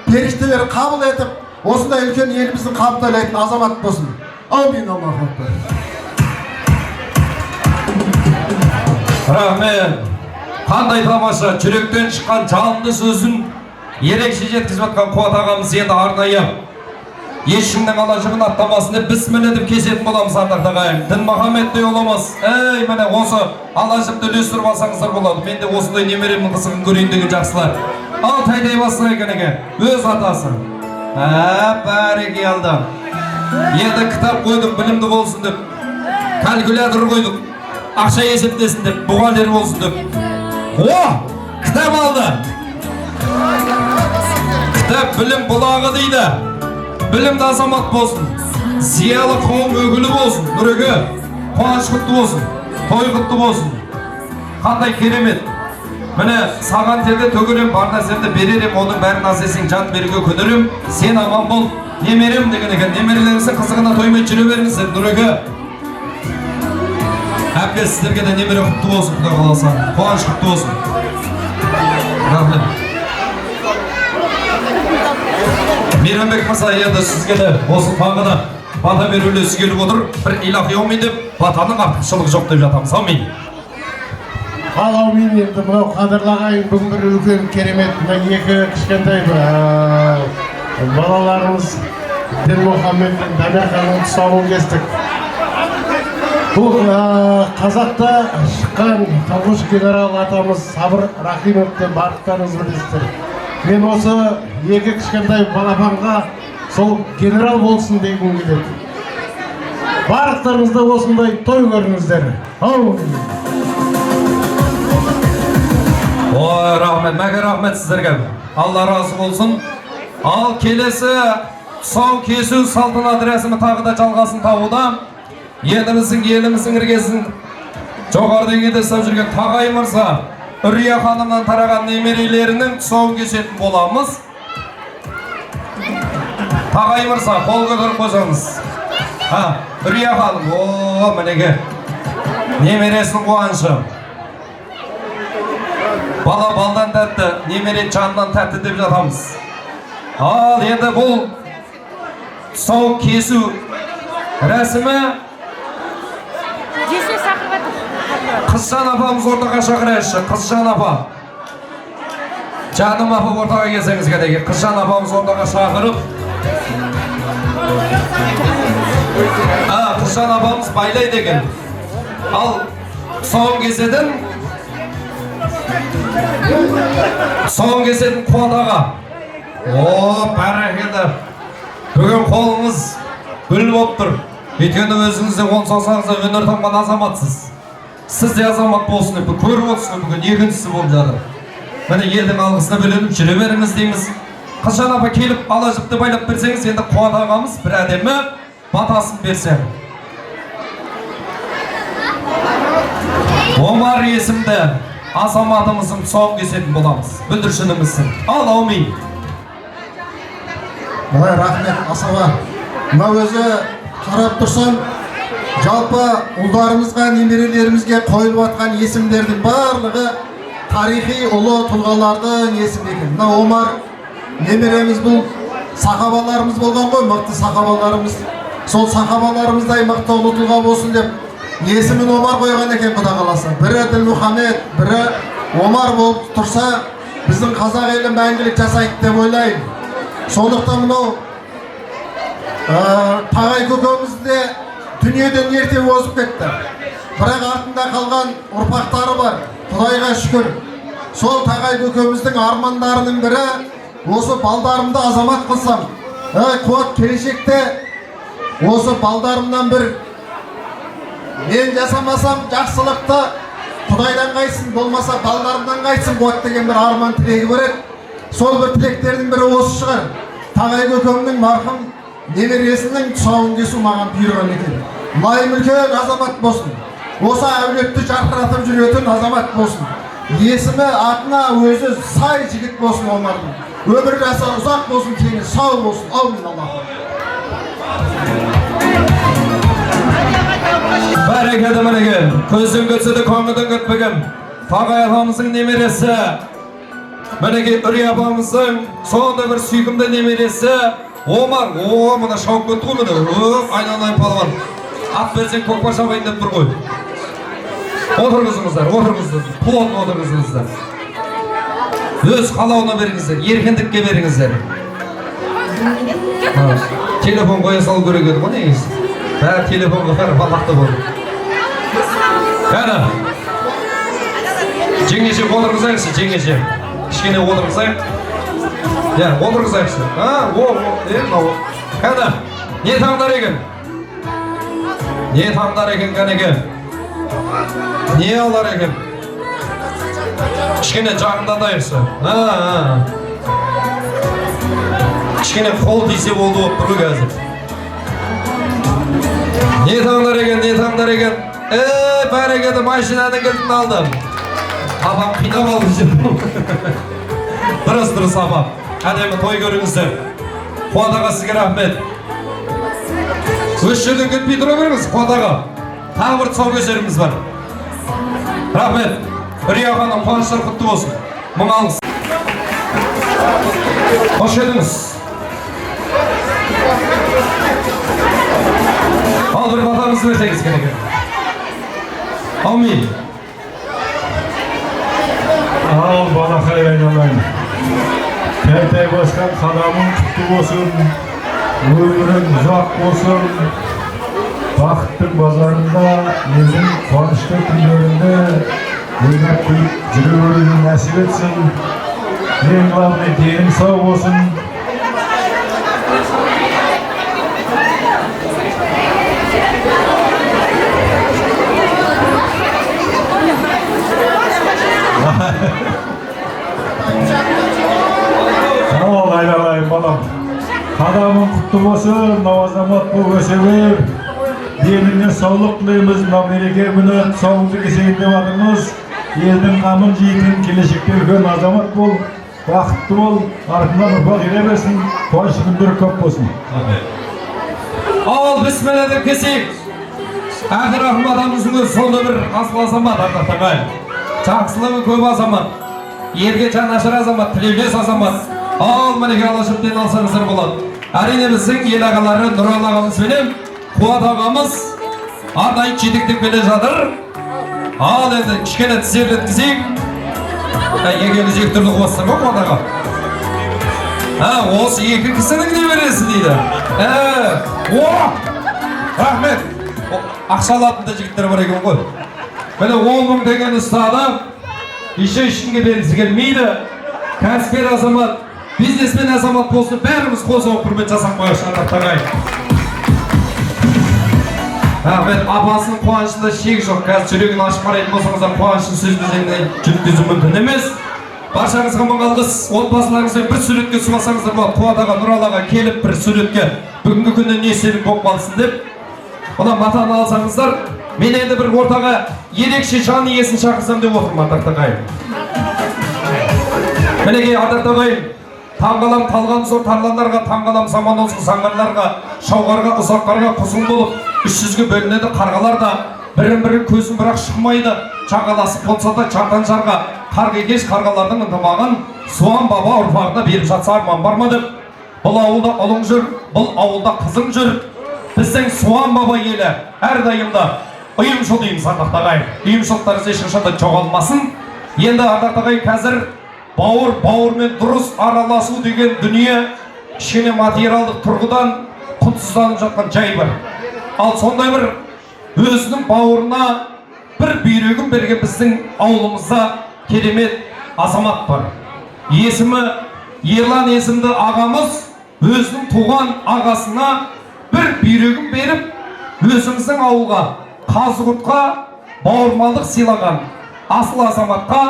періштелер қабыл етіп, осындай үлкен еліміздің қабылдайтын азамат болсын. Аумин, Аллаху акбар. Рахмет. Қандай тамаша, жүректен шыққан жалынды сөзін ерекше жеткізіп жатқан Қуат ағамыз енді арнайы ешкімнің алашығын аттамасын деп бісміллә деп кесетін боламыз ардақ ағайын. Дін Махаммедтей оламыз. Ей, міне осы алашықты үлестіріп алсаңыздар болады. Мен де осындай немеремнің қызығын көрейін деген жақсылар. Ал тайдай басыр екенеге, өз атасы. Бәрекелді. Енді кітап қойдық, білімді болсын деп. Калькулятор қойдық, ақша есептесін деп, бұғалер болсын деп. Кітап алды. Кітап білім бұлағы дейді. Білімді азамат болсын, зиялы қауым өкілі болсын, нүреге, қуаныш құтты болсын, той құтты болсын. Қандай керемет. Міне, саған терде төгірем, бар нәрсемді беререм, оның бәрін асесің жан беруге көндірем, сен аман бол, немерем деген екен. Немерелеріңіздің қызығына тоймай жүре беріңіздер, нүреге. Әпке сіздерге де немере құтты болсын, құдай қаласа, қуаныш құтты болсын. Рахмет. Мейрамбек Мырза, енді сізге де осы таңғыда бата берулі келіп отыр. Бір илахи аумин деп, батаның артықшылығы жоқ деп жатамыз. Аумин. Ал аумин. Енді мынау қадірлі ағайын бүгін бір үлкен керемет, мына екі кішкентай балаларымыз Дін Мұхаммедтің Дамиаханың тұсауын кестік. Бұл қазақта шыққан тұңғыш генерал атамыз Сабыр Рахимовтен барлықтарыңыз білесіздер. Мен осы екі кішкентай балапанға сол генерал болсын дегім келеді. Барлықтарыңызда осындай той көріңіздер. Ой, рахмет, мәке рахмет сіздерге. Алла разы болсын. Ал келесі тұсау кесу салтанат рәсімі тағы да жалғасын табуда. Еліміздің іргесін жоғары деңгейде ұстап жүрген Тағай Мырза, Үрия ханымнан тараған немерелерінің тұсауын кесетін боламыз. Тағай Мырза, қол көтеріп қойсаңыз. Үрия ханым, мінеге, немересінің қуанышы. Бала балдан тәтті, немере жандан тәтті деп жатамыз. Ал енді бұл тұсау кесу рәсімі Қызжан апамыз ортаға шақырайықшы. Қызжан апа. Жаным апа ортаға келсеңіз керек. Қызжан апамыз ортаға шақырып. Қызжан апамыз байлайды екен. Ал тұсауын кесетін Қуат аға. Бәрекелді. Бүгін қолыңыз гүл болып тұр. Өйткені өзіңізде он саусағыңызда өнер тамған азаматсыз. Сіз де азамат болсын деп, көріп отырсыз бүгін екіншісі болып жатыр. Міне елдің алғысына бөленіп жүре беріңіз дейміз. Қызжан апа келіп ала жіпті байлап берсеңіз, енді Қуат ағамыз бір әдемі батасын берсең. Омар есімді азаматымыздың тұсауын кесетін боламыз. Бүлдіршініміздің. Ал аумин. Бұлай рахмет асаба. Мына өзі қарап тұрсам, жалпы ұлдарымызға, немерелерімізге қойылып атқан есімдердің барлығы тарихи ұлы тұлғалардың есімі екен. Мына Омар немереміз бұл сахабаларымыз болған ғой, мықты сахабаларымыз. Сол сахабаларымыздай мықты ұлы тұлға болсын деп есімін Омар қойған екен құда қаласа. Бірі Дін Мұхаммед, бірі Омар болып тұрса, біздің қазақ елі мәңгілік жасайды деп ойлаймын. Сондықтан мынау Тағай көкеміз де дүниеден ерте озып кетті. Бірақ артында қалған ұрпақтары бар. Құдайға шүкір. Сол Тағай көкеміздің армандарының бірі осы балдарымды азамат қылсам. Қуат келешекте осы балдарымнан бір мен жасамасам жақсылықты Құдайдан қайтсын, болмаса балдарымдан қайтсын Қуат деген бір арман тілегі бар еді. Сол бір тілектердің бірі осы шығар. Тағай көкемнің марқұм немересінің тұсауын кесу маған бұйырған екен. Лайым үлкен азамат болсын. Осы әулетті жарқыратып жүретін азамат болсын. Есімі атына өзі сай жігіт болсын Омардың. Өмір жасы ұзақ болсын, теңіз сау болсын. Аумин Аллах. Бәрекелді мінеге, көзден көтсе де көңілден көтпеген Тағай апамыздың немересі. Мінеге Үрия апамыздың сонда бір сүйкімді немересі Омар, о, мына шауып кетті ғой міне. Айналайын палуан. Ат берсең көкпар шабайын деп тұр ғой. Отырғызыңыздар, плотно отырғызыңыздар. Өз қалауына беріңіздер, еркіндікке беріңіздер. Телефон қоя салу керек еді ғой негізі. Бәрі телефонға бәрі балақты болды. Кәні. Жеңеше отырғызайықшы, жеңеше. Кішкене отырғызайық. Отырғызайықшы. Кәні. Не таңдар екен? Не таңдар екен кәнеге? Не алар екен? Кішкене жағындатайықшы. Кішкене қол тисе болды болып тұру қазір. Не таңдар екен? Бәрекеді машинаның кілтін алдым. Апам қинап алды жүрдім. Дұрыс апам. Әдемі той көріңіздер. Қуат аға сізге рахмет. Өз жерден кетпей тұра беріңіз, Қуат аға. Тағы бір тұсаукесеріміз бар. Рахмет. Үрия ханым, қуаныштар құтты болсын. Мың алғыс. Қош едіңіз. Ал бір батамызды берсеңіз керек. Аумин. Ал балақай айналайын. Тәй басқан қадамың құтты болсын. Өмірің ұзақ болсын. Бақыттың базарында, елдің қуанышты күндерінде ойнап күліп жүре беруді нәсіп етсін. Ең главный денің сау болсын. Ал айналайын балам. Қадамың құтты болсын, азамат бол өсе бер. Деніңе саулық тілейміз, мереке күні тұсауыңды кесейін деп жатырмыз. Елдің қамын жейтін, келешекте үлкен азамат бол, бақытты бол, артынан ұрпақ ере берсін, қуаныш күндер көп болсын. Ал бісміллә деп кесейік. Ақыр Ахмадамыздың өзі сонда бір асыл азамат ардақтағай. Жақсылығы көп азамат, ерге жанашыр азамат, тілеулес азамат. Ал мінеке алашыптен алсаңыздар болады. Әрине біздің ел ағалары Нұрал ағамыз бенен Қуат ағамыз арнайы жетектеп келе жатыр. Ал енді кішкене тізерлеткізейік. Екеуіңіз екі түрлі қуастыр ғой Қуат аға. Осы екі кісінің не бересі дейді. Рахмет. Ақша алатында жігіттер бар екен ғой. Міне 10 мың деген ұстады. Ешкімге бергісі келмейді. Кәсіпкер азамат, бизнесмен азамат болсын, бәріміз қол соғып құрмет жасап қояйықшы ардақтағай. Рахмет, апасының қуанышында шек жоқ. Қазір жүрегін ашып қарайтын болсаңыздар, қуанышын сөзді жеткізу мүмкін емес. Баршаңызға мың алғыс. Отбасыларыңызбен бір суретке сұласаңыздар болады. Қуат аға, Нұрал аға келіп бір суретке бүгінгі күнде не себеп болып қалсын деп. Одан матаны алсаңыздар, мен енді бір ортаға ерекше жан иесін шақырсам деп отырмын ардақтағай. Мінеке ардақтағай, таңғалам талған зор тарландарға, таңғалам заман озғы заңғарларға, шауғарға, ұзаққарға құзғын болып, 300-ге бөлінеді қарғалар да, бірін-бірін көзін бірақ шықмайды, жағаласып болса да жартан жарға, қарғекеш қарғалардың ынтымағын Суан баба ұрпағына беріп жатса арман бар ма деп. Бұл ауылда ұлың жүр, бұл ауылда қызың жүр. Біздің Суан баба елі әрдайымда ұйымшыл дейміз ардақтағай. Ұйымшылықтарыңыз ешқашанда жоғалмасын. Енді ардақтағай қазір бауырмен дұрыс араласу деген дүние кішкене материалдық тұрғыдан құнсызданып жатқан жай бар. Ал сондай бір өзінің бауырына бір бүйрегін берген біздің ауылымызда керемет азамат бар. Есімі Ерлан есімді ағамыз өзінің туған ағасына бір бүйрегін беріп, өзіміздің ауылға, Қазығұртқа бауырмалдық сыйлаған асыл азаматқа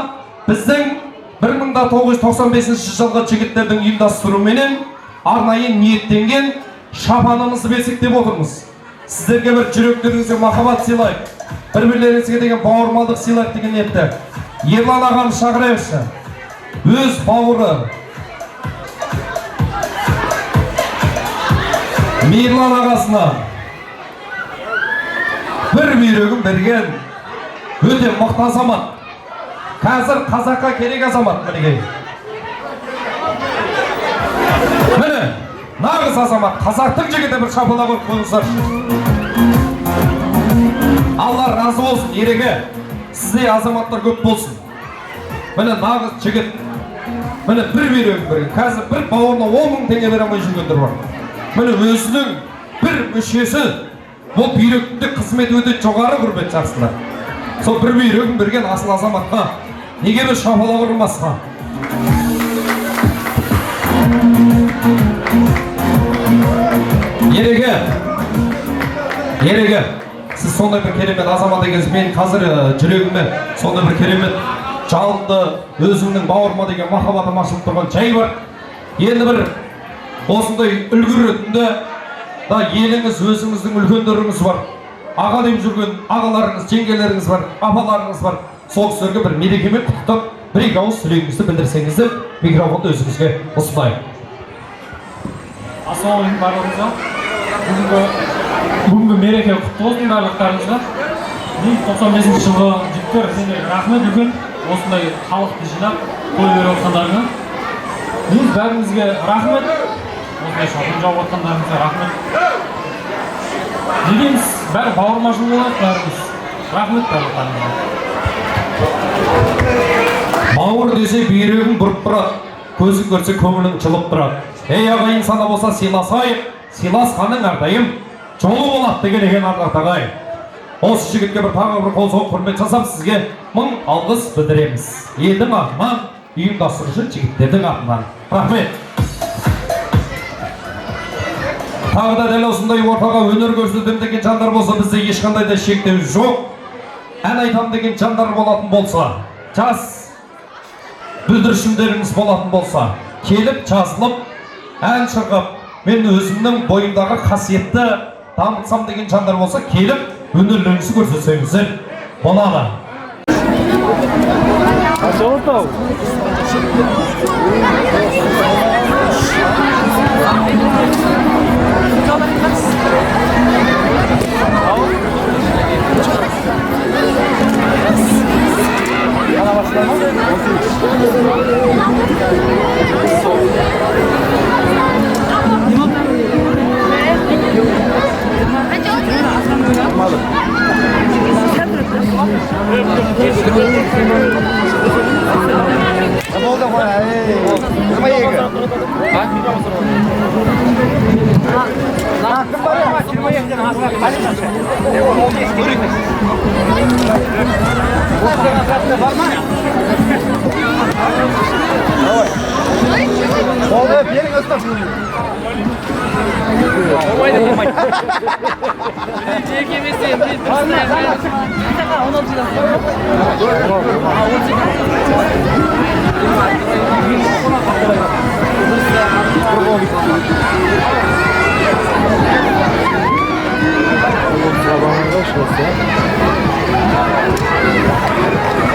біздің 1995 жылғы жігіттердің ұйымдастыруымен арнайы ниеттенген шапанымызды берсек деп отырмыз. Сіздерге бір жүректеріңізге махаббат сыйлайық, бір-бірлеріңізге деген бауырмалдық сыйлайық деген ниетте. Ерлан ағамыз шақырайықшы. Өз бауыры Мейірлан ағасына бір бүйрегін берген өте мықты азамат. Қазір қазаққа керек азамат мінекей. Міне, Nağыз азамат, қазақтың жігіті бір шапалақ ұрып қойыңыздар. Allah razı olsun ереге. Сізде азаматтар көп болсын. Міне нағыз жігіт. Міне бір берем бір. Қазір бір бауырына 10 мың теңге бере алмай жүргендер бар. Міне өзінің бір мүшесі бұл бүйректе қызмет өте жоғары құрмет жақсылар. Сол бір бүйрегін берген асыл азаматқа неге бір шапалақ ұрмасқа? Ереге, сіз сондай бір керемет азамат екенсіз. Мен қазір жүрегіме сондай бір керемет жалынды, өзімнің бауырыма деген махаббатым ашылып тұрған жай бар. Енді бір осындай үлгі ретінде да еліңіз, өзіңіздің үлкендеріңіз бар. Аға деп жүрген ағаларыңыз, жеңгелеріңіз бар, апаларыңыз бар. Сол кісілерге бір мерекемен құттықтап, бір-екі ауыз тілегіңізді білдірсеңіздер, микрофонды өзіңізге ұсынайын. Ассалаумағалейкум барлығыңызға. Бүгінгі мереке құтты болсын барлықтарыңызға. Мен 95 жылғы жігіттер сендерге рахмет үлкен осындай халықты жинап той беріп отқандарыңа. Мен бәріңізге рахмет. Осындай шатыр жауып отқандарыңызға рахмет. Дегеніміз бәрі бауырмашыл болады бәріміз. Рахмет барлықтарыңызға. Бауыр десе бүйрегің бұрып тұрады, көзің көрсе көңілің жылып тұрады. Ей ағайын сана болса сыйласайық, сыйласқаның әрдайым жолы болады деген ардақ ағайын. Осы жігітке бір тағы бір қол соғып құрмет жасап сізге мың алғыс білдіреміз. Елдің атынан, ұйымдастырушы жігіттердің атынан. Рахмет. Тағы да дәл осындай ортаға өнер көрсетем деген жандар болса, бізде ешқандай да шектеу жоқ. Ән айтам деген жандар болатын болса, жас бүлдіршіндеріңіз болатын болса, келіп жазылып, ән шырқап, мен өзімнің бойымдағы қасиетті дамытсам деген жандар болса, келіп өнерлеріңізді көрсетсеңіздер болады.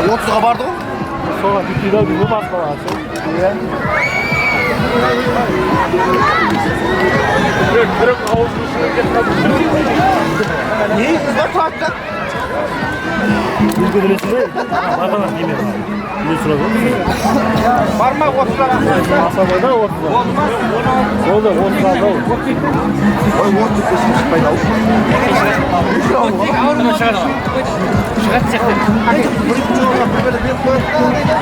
Отызға барды ғой? Соға бүйтейді ау деймін басқалаға. Бүрік ауызын ішіне кетіп. Не қыз бар тұратты? Үлгі дүресін бе? Батанас деймін. Не сұрады? Бар ма 30-ға? Асабайда 30-ға. Ол да 30-ға ау. Ой, 30 кешін шықпайды ау. Ауырына шығады. Шығады сияқты.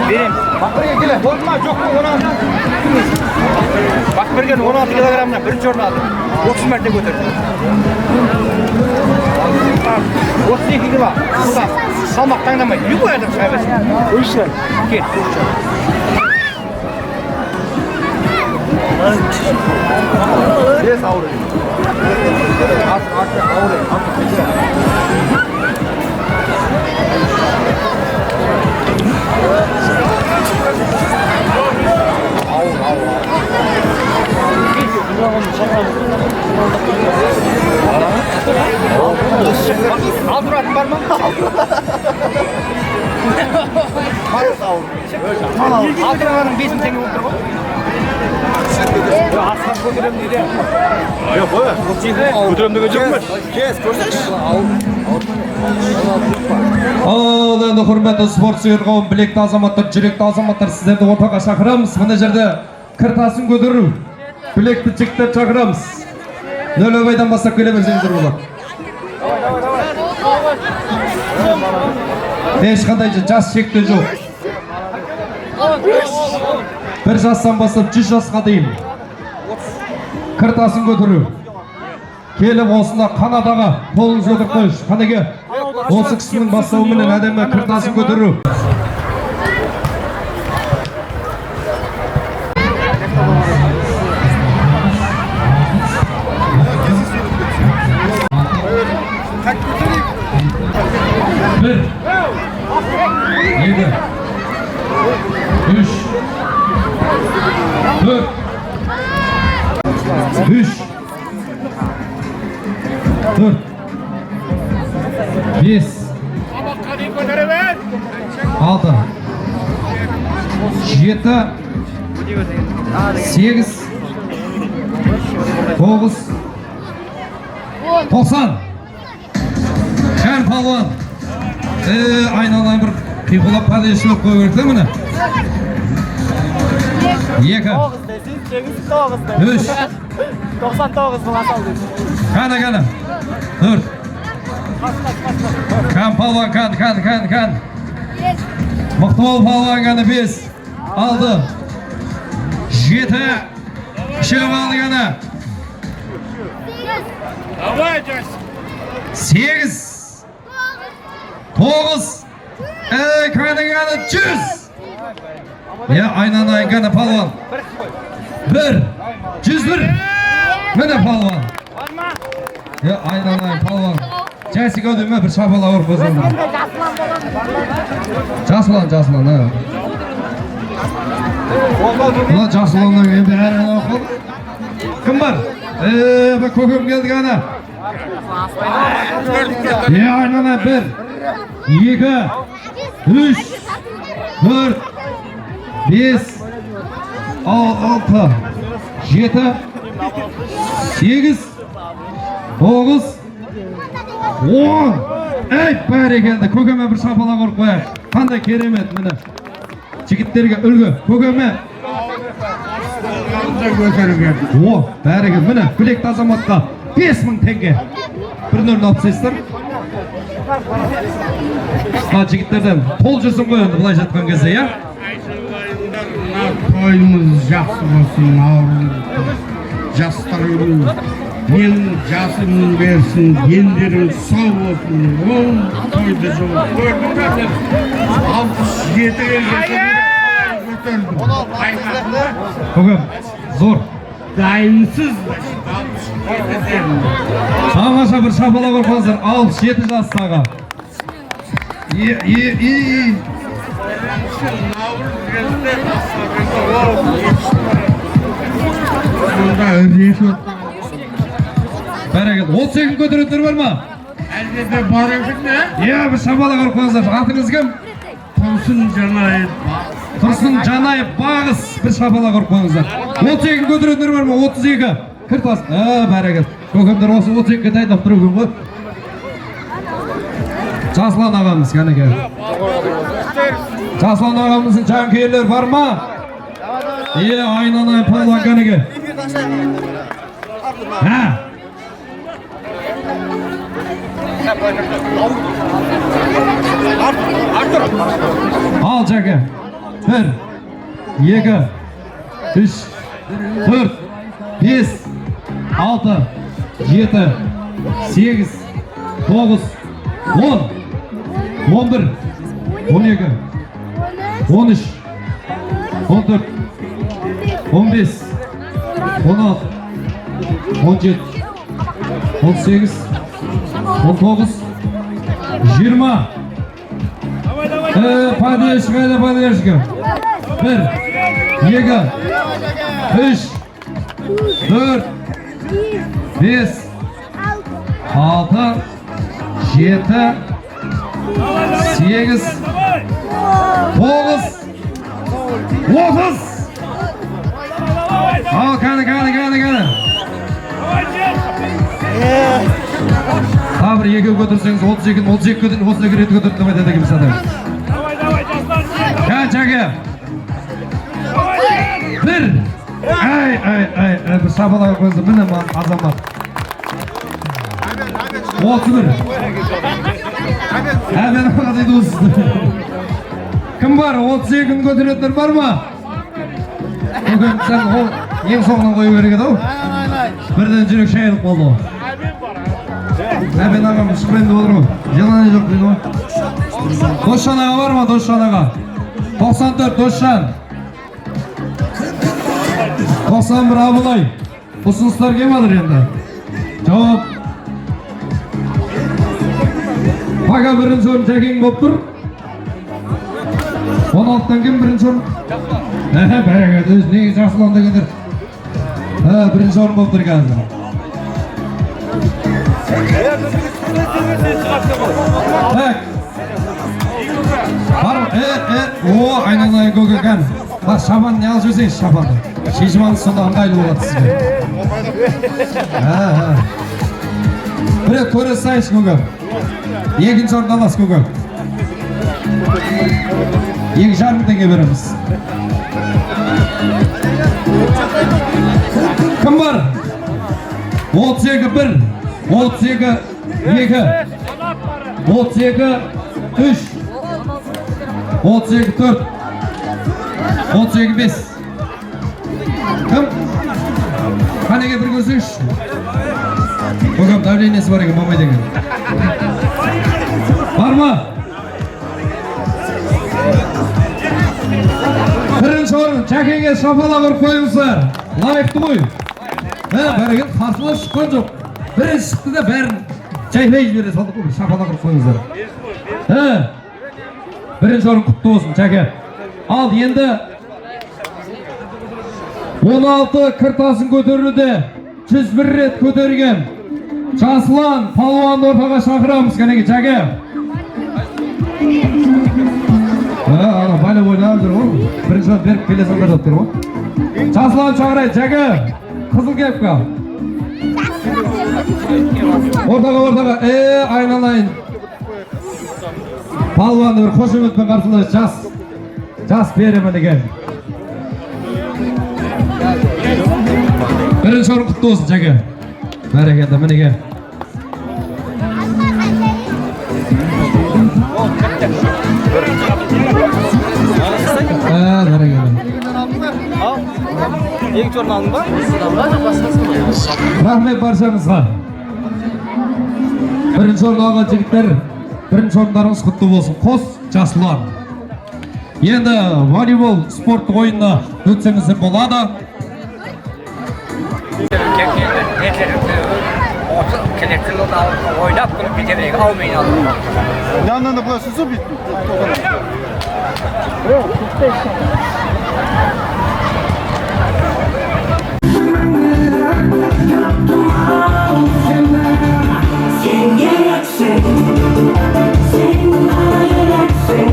Берем. Бақберген келе. Болды ма? Жоқ па? 16. Бақберген 16 килограммнан бірінші орын алды. 30 мәрте көтерді. 32 кило. Салмақ таңдамайды. Үйгі әдім шыға берсін. Өйші. Кел. Бес ауыры. Ауыры. Aldırатын var mı? Aldıranın 5 tane otur mu? Aslan götürüm dedi. Yok o. Götürüm de götürmüş. Kes, koşuş. Ал енді құрметті спорт сүйер қауым, білекті азаматтар, жүректі азаматтар, сіздерді ортаға шақырамыз. Мына жерде кір тасын көтеру Bilekli jigitler çağıramız. Nölöbaydan bastap kele bersеңiздер болады. Ешқандай жас шекті жоқ. Bir жастан бастап 100 жасқа дейін кіртасын көтеру. Келіп осында Канадаға қолыңыз көтеріп қойыңыз. Қанеге осы кісінің бастауымен әдемі кіртасын көтеру. Bir, yedi, üç, dört, beş, altı, yedi, sekiz, dokuz, 90. Kan palvon. Aynalan bir qiyqulab padeshlik qo'yib berdi buni. 2 3 99 bilan oldik. Qani. 4 Kan palvon kan. Muhtimol palvon qani 5 6 7 Shirvali qani 8 9 qani 100. Ya aynan qani palvon 101 mana palvon. Ya aynan palvon. Jessica o'dimi bir shapala urib o'zim. Jaslan ha. Ulan Jaslandan endi aynan o'qib. Kim bor? Bu ko'kam keldi qani. Ya aynan 1 2 3 4 5 6 7 8 9 10 Ey barakallah ko'kama bir shapaloq urib qo'yar. Qanday keremet mana. Jigitlarga ulgu. Ko'kama. O, barakallah mana bilek tazamatga 5000 tenge. Bir nurni olsangizlar. Ha jigitlardan pol жүрсін qo'y endi bulaycha aytgan кезде, ya. Toyumuz жақсы болсын, жастарым мен жасым берсін, ендерім сау болсын. Ол тойды жол көрдім. 67-ге көтердім. Ko'kam zo'r. Dayımsız. Tamamşa bir şapaloq urib qo'yingizlar. 6-7 jashdaga. Barakallah. 38 ko'taribdir bormi? Elbette var efendim. Ya bir şapaloq urib qo'yingizlar. Atıngiz kim? Tursun Janayev Bağız bir şapaloq urib qo'yingizlar. 38 ko'taribdir bormi? 32. Kirtas. Barakallah. Ko'kamlar o'sha 32 ga taydab turib qo'y. Jaslan ağamız qanaqa? Jaslan ağamızın jankeyrlar bormi? Aynan palvon qanaqa? Ha. Al jaka. 1 2 3 4 5 6 7 8 9 10 11 12 13 14 15 16 17 18 19 20 Поддержка. 1 2 3 4 5 6 7 8 9 30 Al qani. Sabır yeke götürseniz 32 götürüp demedi gibi zaten. Kaç çeke? 1 Ay, bir şapalaga koysa mine azamat. 31. Ben ona deydi olsun. Kim var? 32'ni götürenler var mı? Bugün sen o en sonuna koyu verir o. Birden jürek şayılıp oldu. Ben ağam sprint olur mu? Yalan yok dedi o. Doşan ağa var mı? Doşan ağa. 94 Doşan. 91 Abulay. Usunuzlar kim alır endi? Cevap. Paga birinci o'rin checking bo'lib tur. 16dan kim birinchi o'rin? Barakat o'z nega Jaslon degandir. Birinchi o'rin bo'lib turgan. Bak. Var. O aynan go'gagan. Bak şaban ne alıyorsun şaban? Şişman sonunda ыңғайлы болады sizге. Bir көре сайыс көгем. Екінші орын аласыз көгем. 2,5 теңге береміз. Кім бар? 32-1, 32-2, 32-3, 32-4, 32-5. Kim? Qanaga bir ko'rsish? Ko'gam davleniyasi bor ekan, momay degan. Bormi? Birinchi o'rin chakenga shapaloq urib qo'yinglar. Loyiqdi qo'y. Barakat qarshilab chiqqan yo'q. Birinchi chiqdi-da barini chaylayib bera solib shapaloq urib qo'yinglar. Birinchi o'rin qutlu bo'lsin, chaka. Al endi 16 kırtasın götürüldü. 101 ret götürgen. Çaslan, palvan ortaga şakıramız kaneki çake. Ana bale oynayamdır o. Birinci an berip kelesini kırdıktır o. Çaslan çakıray çake. Kızıl kep kal. Ortaga. Aynalayın. Palvanı bir koşumetmen karşılaş. Ças beremedi gel. Birinchi o'rin qutlu bo'lsin chaka. Barakalla, mana gel. Barakalla. Ikkinchi o'rin oldingmi? Rahmat barchamizga. Birinchi o'rin olgan jigitlar, birinchi o'rinlaringiz qutlu bo'lsin. Qo's Jaslon. Endi voleybol sport o'yinida o'tsangizlar bo'ladi. Kenetlerle oynap bunu bitirerek almayın alın. Yandan da burası su bitti. Sen gereksin, sen bana gereksin.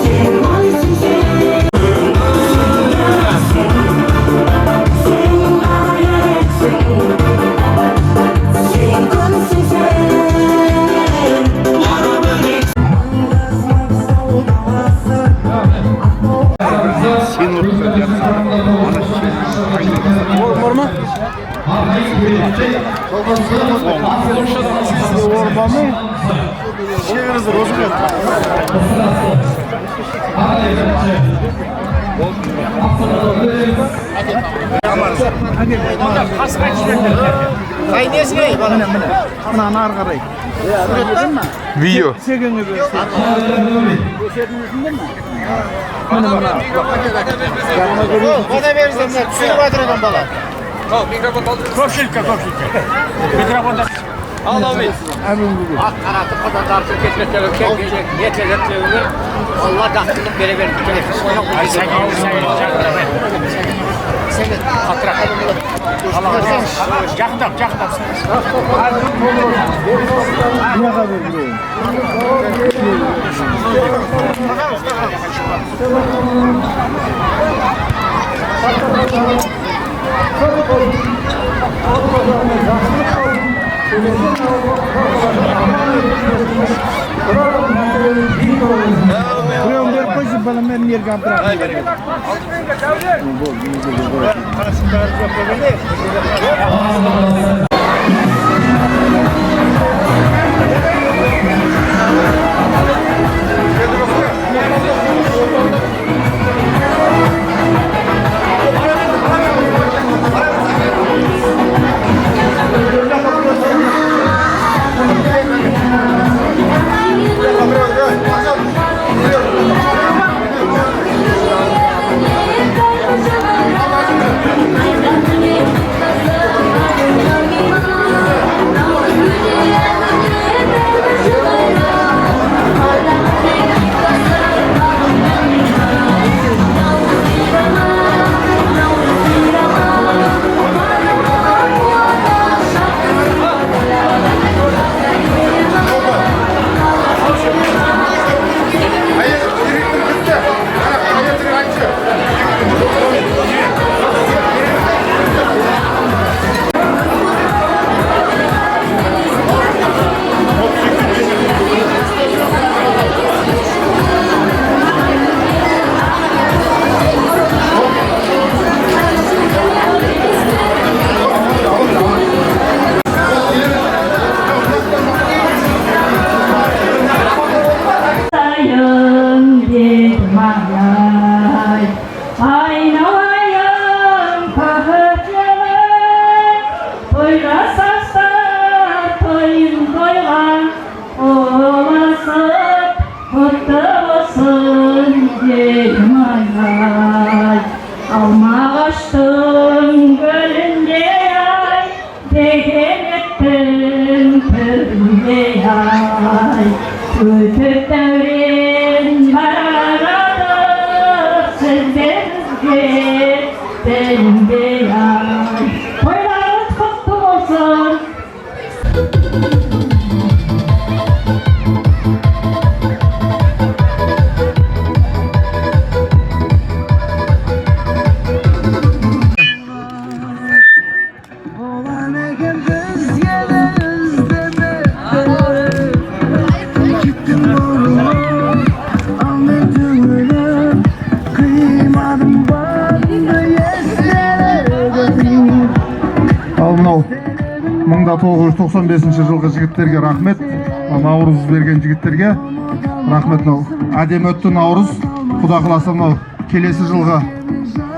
Sen malısın sen. Video. Bana verirsen ben şunu batıracağım bala. Mikrofon kaldır. Kopşilka. Mikrofonda. Al abi. Ak kanatı kadar dartır ketmetleri çekmeyecek. Yeteceklerini Allah tahtını beraber bitirir. Sen hatıra. Allah yakından. Ne kadar biliyorum. Buraya bir koyup bana ben yer Ötüp devrin baradır sizdenizce benim de yay. Toylarınız kutlu olsun. Ал мынау 1995 жылғы жігіттерге рахмет. Наурыз берген жігіттерге рахмет. Мынау әдемі өтті наурыз. Құда қаласа мынау келесі жылға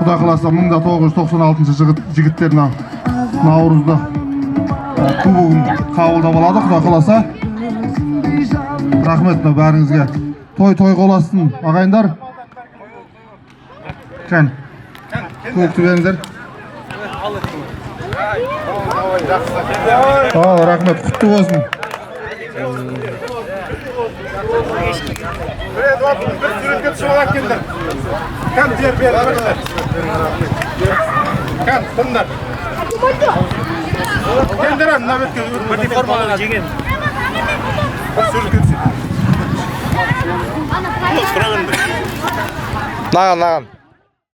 Құда қаласа 1996 жігіттер наурызда кубогын қабылдап алады. Құда қаласа рахмет мынау бәріңізге. Той қоласын ағайындар. Кән көкті беріңдер. Рахмет, құтты болсын. Суретке түсіп алып келдір. Кән бер. Кән, тыңдар. Келдір, мына бетке бірдей формаға жеген. Суретке түсіп. Наған.